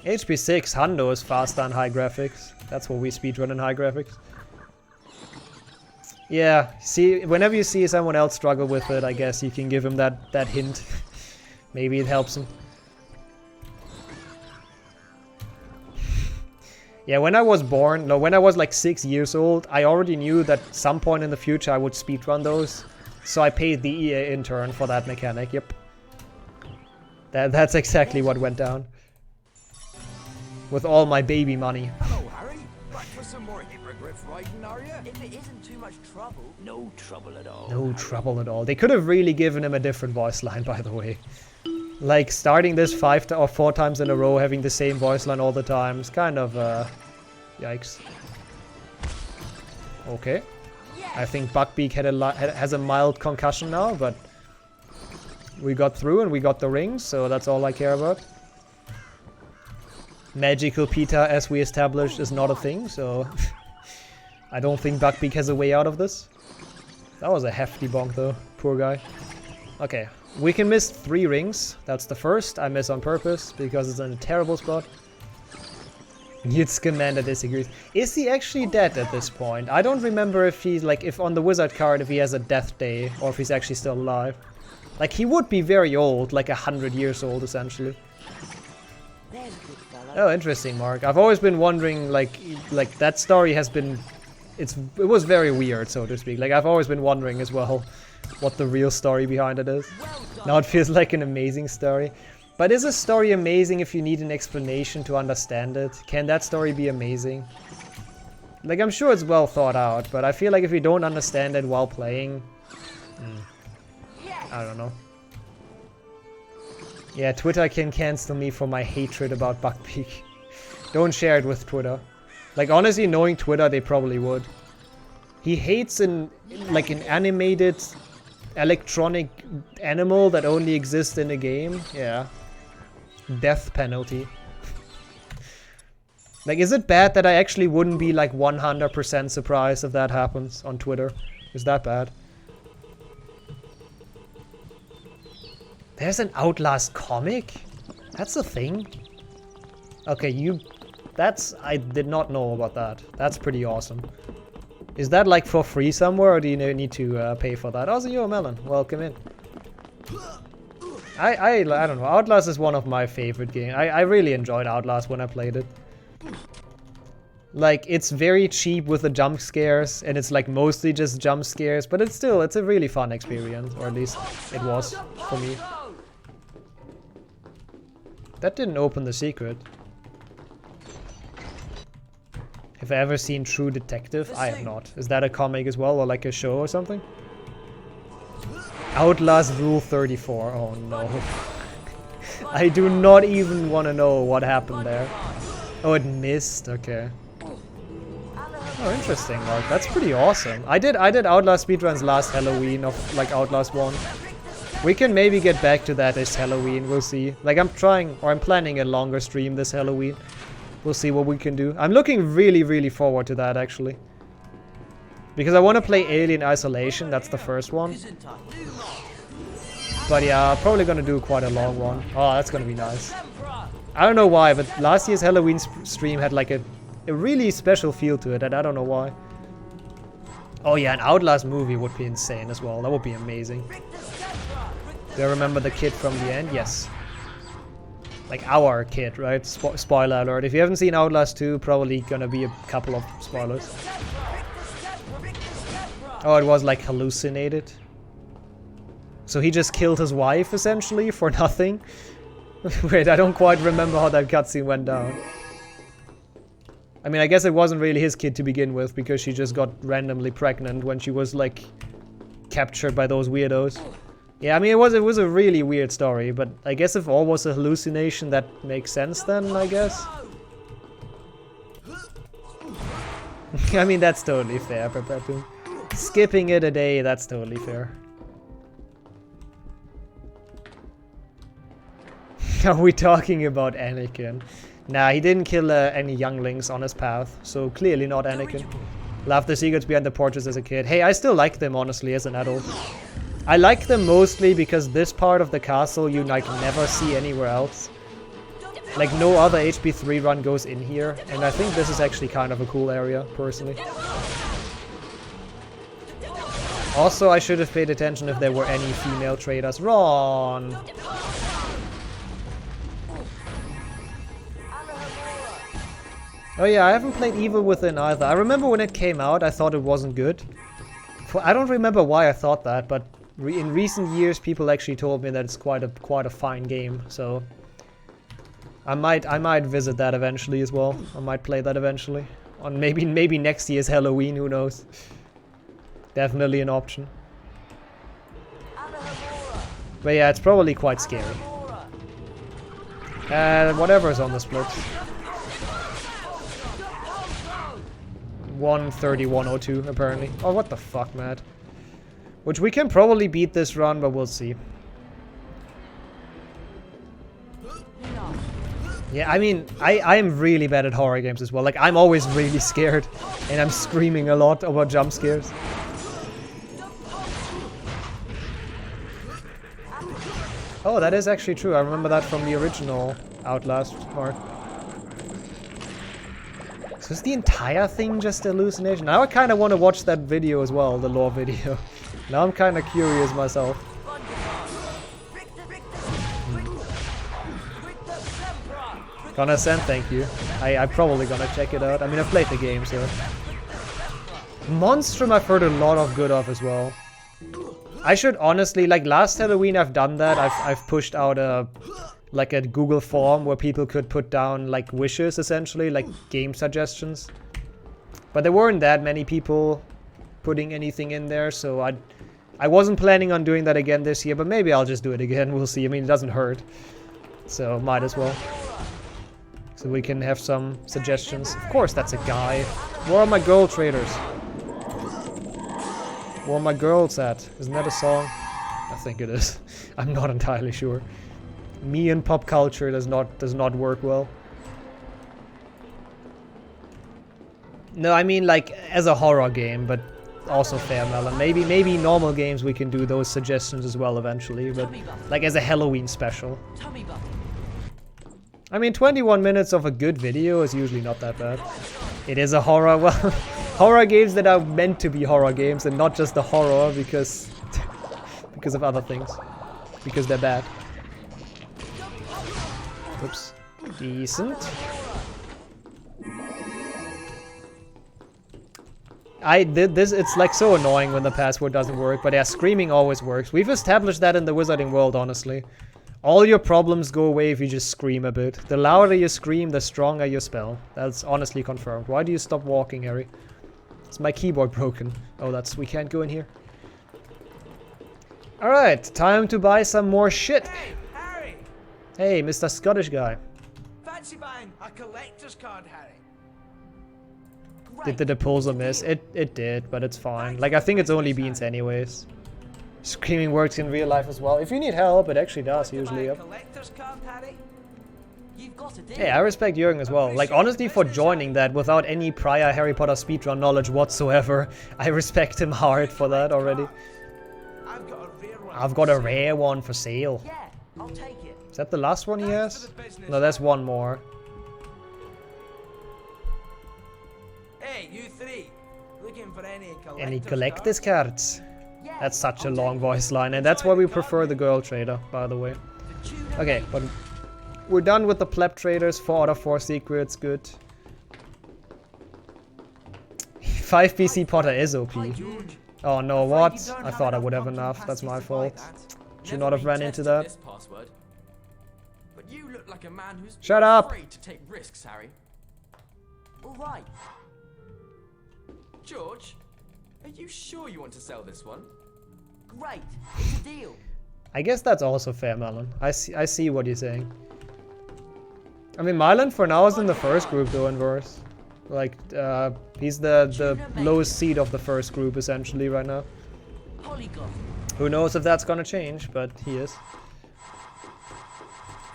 HP 6 Hundo is faster on high graphics. That's what we speedrun in high graphics. Yeah, see, whenever you see someone else struggle with it, I guess you can give him that hint. Maybe it helps him. Yeah, when I was born, no, when I was like 6 years old, I already knew that some point in the future I would speedrun those. So I paid the EA intern for that mechanic, yep. That's exactly what went down. With all my baby money. Hello, Harry. Back for some more hippogriff riding, are you? If it isn't too much trouble, No trouble at all. No trouble at all. They could have really given him a different voice line, by the way. Like, starting this 5 or 4 times in a row, having the same voice line all the time, is kind of, yikes. Okay. I think Buckbeak has a mild concussion now, but we got through and we got the rings, so that's all I care about. Magical Pita, as we established, is not a thing, so I don't think Buckbeak has a way out of this. That was a hefty bonk, though. Poor guy. Okay. We can miss 3 rings. That's the first. I miss on purpose because it's in a terrible spot. Newt Scamander disagrees. Is he actually dead at this point? I don't remember if he's like, if on the wizard card, if he has a death day or if he's actually still alive. Like, he would be very old, like 100 years old, essentially. there's a good fellow. Oh, interesting, Mark. I've always been wondering, like that story has been, it was very weird, so to speak. Like, I've always been wondering as well what the real story behind it is. Now it feels like an amazing story. But is a story amazing if you need an explanation to understand it? Can that story be amazing? Like, I'm sure it's well thought out, but I feel like if you don't understand it while playing... I don't know. Yeah, Twitter can cancel me for my hatred about Buckbeak. Don't share it with Twitter. Like, honestly, knowing Twitter, they probably would. He hates an animated electronic animal that only exists in a game. Yeah. Death penalty. Like, is it bad that I actually wouldn't be like 100% surprised if that happens on Twitter? Is that bad? There's an Outlast comic? That's a thing? Okay, I did not know about that. That's pretty awesome. Is that like for free somewhere, or do you need to pay for that? Also, you're a melon. Welcome in. I don't know. Outlast is one of my favorite games. I really enjoyed Outlast when I played it. Like, it's very cheap with the jump scares, and it's like mostly just jump scares, but it's a really fun experience, or at least it was for me. That didn't open the secret. Have I ever seen True Detective? I have not. Is that a comic as well, or like a show or something? Outlast Rule 34. Oh no. I do not even want to know what happened there. Oh, it missed. Okay. Oh, interesting. Like, that's pretty awesome. I did Outlast speedruns last Halloween of like Outlast 1. We can maybe get back to that this Halloween. We'll see. Like, I'm planning a longer stream this Halloween. We'll see what we can do. I'm looking really, really forward to that, actually. Because I want to play Alien Isolation. That's the first one. But yeah, probably gonna do quite a long one. Oh, that's gonna be nice. I don't know why, but last year's Halloween stream had like a really special feel to it, and I don't know why. Oh yeah, an Outlast movie would be insane as well. That would be amazing. Do I remember the kid from the end? Yes. Like our kid, right? Spoiler alert. If you haven't seen Outlast 2, probably gonna be a couple of spoilers. Oh, it was like hallucinated. So he just killed his wife, essentially, for nothing? Wait, I don't quite remember how that cutscene went down. I mean, I guess it wasn't really his kid to begin with, because she just got randomly pregnant when she was, like, captured by those weirdos. Yeah, I mean, it was a really weird story, but I guess if all was a hallucination, that makes sense then, I guess. I mean, that's totally fair, Perpetuum. Skipping it a day, that's totally fair. Are we talking about Anakin? Nah, he didn't kill any younglings on his path, so clearly not Anakin. Loved the secrets behind the portraits as a kid. Hey, I still like them, honestly, as an adult. I like them mostly because this part of the castle you like never see anywhere else. Like, no other HP3 run goes in here, and I think this is actually kind of a cool area, personally. Also, I should have paid attention if there were any female traders. Ron! Oh yeah, I haven't played Evil Within either. I remember when it came out, I thought it wasn't good. I don't remember why I thought that, but in recent years, people actually told me that it's quite a fine game. So I might visit that eventually as well. I might play that eventually. On maybe next year's Halloween. Who knows? Definitely an option. But yeah, it's probably quite scary. Whatever's on the split. 130-102 apparently. Oh, what the fuck, Matt? Which we can probably beat this run, but we'll see. Yeah, I mean, I am really bad at horror games as well. Like, I'm always really scared, and I'm screaming a lot about jump scares. Oh, that is actually true. I remember that from the original Outlast part. So is the entire thing just a hallucination? Now I kind of want to watch that video as well, the lore video. Now I'm kind of curious myself. Gonna send, thank you. I'm probably gonna check it out. I mean, I've played the game, so. Monstrum I've heard a lot of good of as well. I should honestly, like last Halloween I've done that. I've pushed out a Google form where people could put down like wishes, essentially, like game suggestions. But there weren't that many people putting anything in there, so I wasn't planning on doing that again this year, but maybe I'll just do it again. We'll see. I mean, it doesn't hurt, so might as well. So we can have some suggestions. Of course, that's a guy. Where are my girl traders? Where are my girls at? Isn't that a song? I think it is. I'm not entirely sure. Me and pop culture does not work well. No, I mean like as a horror game, but also fair melon. Maybe normal games we can do those suggestions as well eventually, but like as a Halloween special. Tummy button. I mean 21 minutes of a good video is usually not that bad. It is a horror, well, horror games that are meant to be horror games and not just the horror because because of other things. Because they're bad. Oops. Decent. I did this, it's like so annoying when the password doesn't work, but yeah, screaming always works. We've established that in the wizarding world, honestly. All your problems go away if you just scream a bit. The louder you scream, the stronger your spell. That's honestly confirmed. Why do you stop walking, Harry? Is my keyboard broken? Oh, we can't go in here. Alright, time to buy some more shit. Hey, Harry! Hey, Mr. Scottish guy. Fancy buying a collector's card, Harry? Did the depulsor miss? It did, but it's fine. Like, I think it's only beans anyways. Screaming works in real life as well. If you need help, it actually does usually. Yep. Collector's card, Harry? You've got a deal. Hey, I respect Jürgen as well. Like, honestly, for joining that without any prior Harry Potter speedrun knowledge whatsoever, I respect him hard for that already. I've got a rare one. I've got a rare one for sale. Yeah, I'll take it. Is that the last one he has? No, there's one more. Hey, you three. Looking for Any collector's cards? Yeah, That's such a I'll long take voice line, and that's why we prefer the girl trader, by the way. it. The Tudor Okay, Mage. but we're done with the pleb traders. 4 out of 4 secrets, good. 5 BC Potter is OP. Hi, George. Oh no, Afraid what? you don't I have thought I enough would have pumpkin enough. That's pasties my to buy fault. that. Should not have ran into that. This password. But you look like a man who's Shut up! afraid to take risks, Harry. All right. George, are you sure you want to sell this one? Great. It's a deal. I guess that's also fair, Malin. I see what you're saying. I mean, Mylan for now is in the first group though, inverse. Like, he's the lowest seed of the first group essentially right now. Polygon. Who knows if that's gonna change, but he is.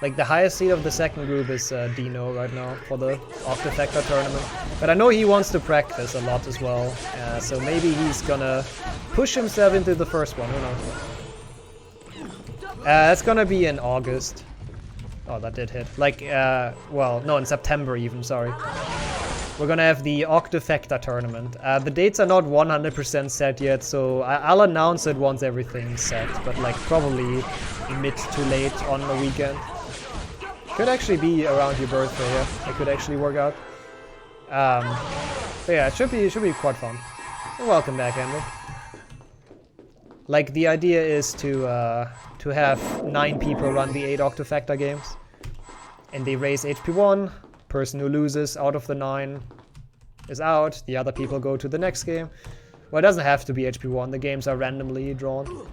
Like, the highest seed of the second group is Dino right now for the Octafecta tournament. But I know he wants to practice a lot as well, so maybe he's gonna push himself into the first one, who knows. It's gonna be in August. Oh, that did hit. Like, well, no, in September even, sorry. We're gonna have the Octafecta tournament. The dates are not 100% set yet, so I'll announce it once everything's set, but like probably mid to late on the weekend. Could actually be around your birthday, yeah. It could actually work out. But yeah, it should be quite fun. And welcome back, Andrew. Like, the idea is to have 9 people run the 8 Octafecta games. And they raise HP 1. Person who loses out of the 9 is out. The other people go to the next game. Well, it doesn't have to be HP 1. The games are randomly drawn.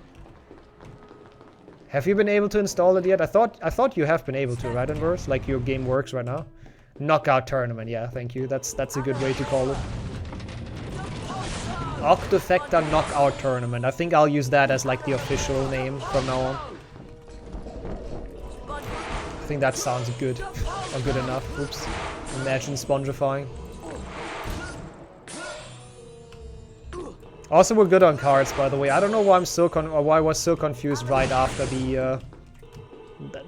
Have you been able to install it yet? I thought you have been able to, right, Inverse? Like, your game works right now. Knockout tournament, yeah, thank you. That's a good way to call it. Octafecta knockout tournament. I think I'll use that as like the official name from now on. I think that sounds good. Or good enough. Oops. Imagine spongifying. Also, we're good on cards, by the way. I don't know why why I was so confused right after the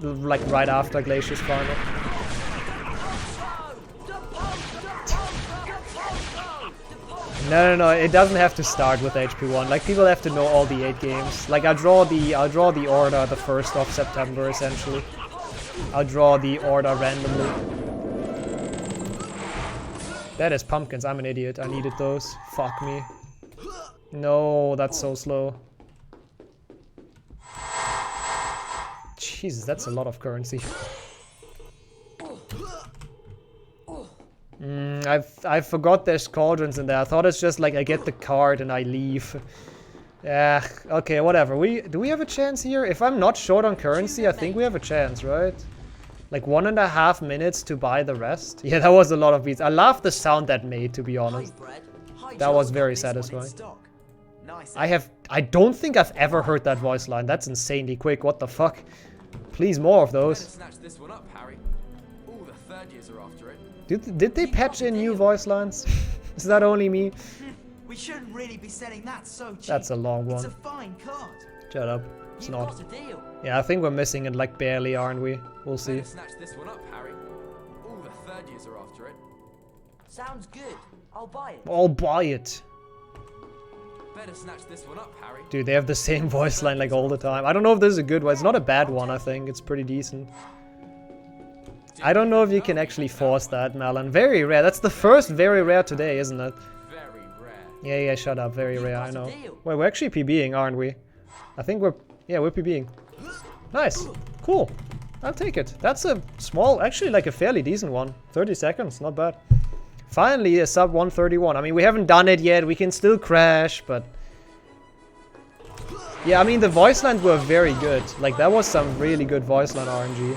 right after Glacier's final. No, it doesn't have to start with HP 1. Like, people have to know all the 8 games. Like, I'll draw the order the 1st of September, essentially. I'll draw the order randomly. That is pumpkins. I'm an idiot. I needed those. Fuck me. No, that's so slow. Jesus, that's a lot of currency. I forgot there's cauldrons in there. I thought it's just like I get the card and I leave. Yeah, okay, whatever. Do we have a chance here? If I'm not short on currency, I think we have a chance, right? Like 1.5 minutes to buy the rest. Yeah, that was a lot of beats. I love the sound that made, to be honest. That was very satisfying. I don't think I've ever heard that voice line. That's insanely quick. What the fuck? Please, more of those. Snatch this one up, Harry. All the third years are after it. Did they patch in new voice lines? Is that only me? We shouldn't really be selling that so cheap. That's a long It's one. a fine card. Shut up. It's You've not. got a deal. Yeah, I think we're missing it like barely, aren't we? We'll see. Better snatch this one up, Harry. All the third years are after it. Sounds good. I'll buy it. I'll buy it. Better snatch this one up, Harry. Dude, they have the same voice line like all the time. I don't know if this is a good one. It's not a bad one, I think. It's pretty decent. I don't know if you can actually force that, Malin. Very rare. That's the first very rare today, isn't it? Very rare. Yeah, shut up. Very rare, I know. Wait, we're actually PBing, aren't we? I think we're... Yeah, we're PBing. Nice. Cool. I'll take it. That's a small... Actually, like a fairly decent one. 30 seconds. Not bad. Finally, a sub 131. I mean, we haven't done it yet. We can still crash, but... Yeah, I mean, the voice lines were very good. Like, that was some really good voice line RNG.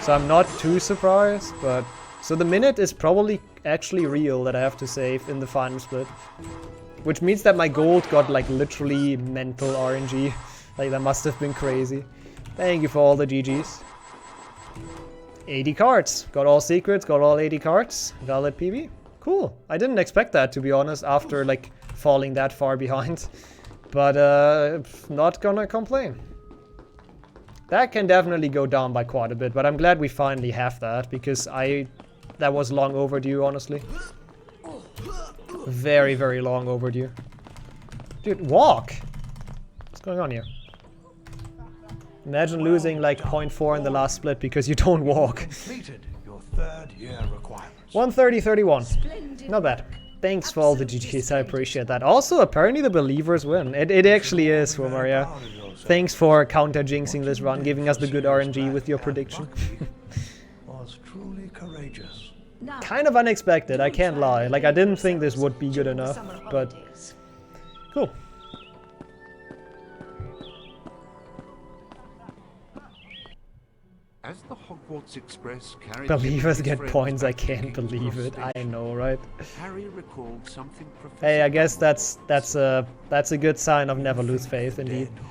So I'm not too surprised, but... So the minute is probably actually real that I have to save in the final split. Which means that my gold got, like, literally mental RNG. Like, that must have been crazy. Thank you for all the GGs. 80 cards. Got all secrets, got all 80 cards. Valid PB. Cool. I didn't expect that, to be honest, after, like, falling that far behind. But, not gonna complain. That can definitely go down by quite a bit, but I'm glad we finally have that, because that was long overdue, honestly. Very, very long overdue. Dude, walk! What's going on here? Imagine losing like 0.4 in the last split because you don't walk. Completed your third year requirements. 130-31. Not bad. Thanks for all the GGs, I appreciate that. Also, apparently the believers win. It actually is, Rumor, yeah. Thanks for counter-jinxing this run, giving us the good RNG with your prediction. Was truly courageous. Kind of unexpected, I can't lie. Like, I didn't think this would be good enough, but... Cool. As the Hogwarts Express carried Believers get friends points, I back to can't King's believe Cross it. I Station, know, right? Harry recalled something Professor Hey, I guess Dumbledore that's a good sign of never lose faith, indeed. Dead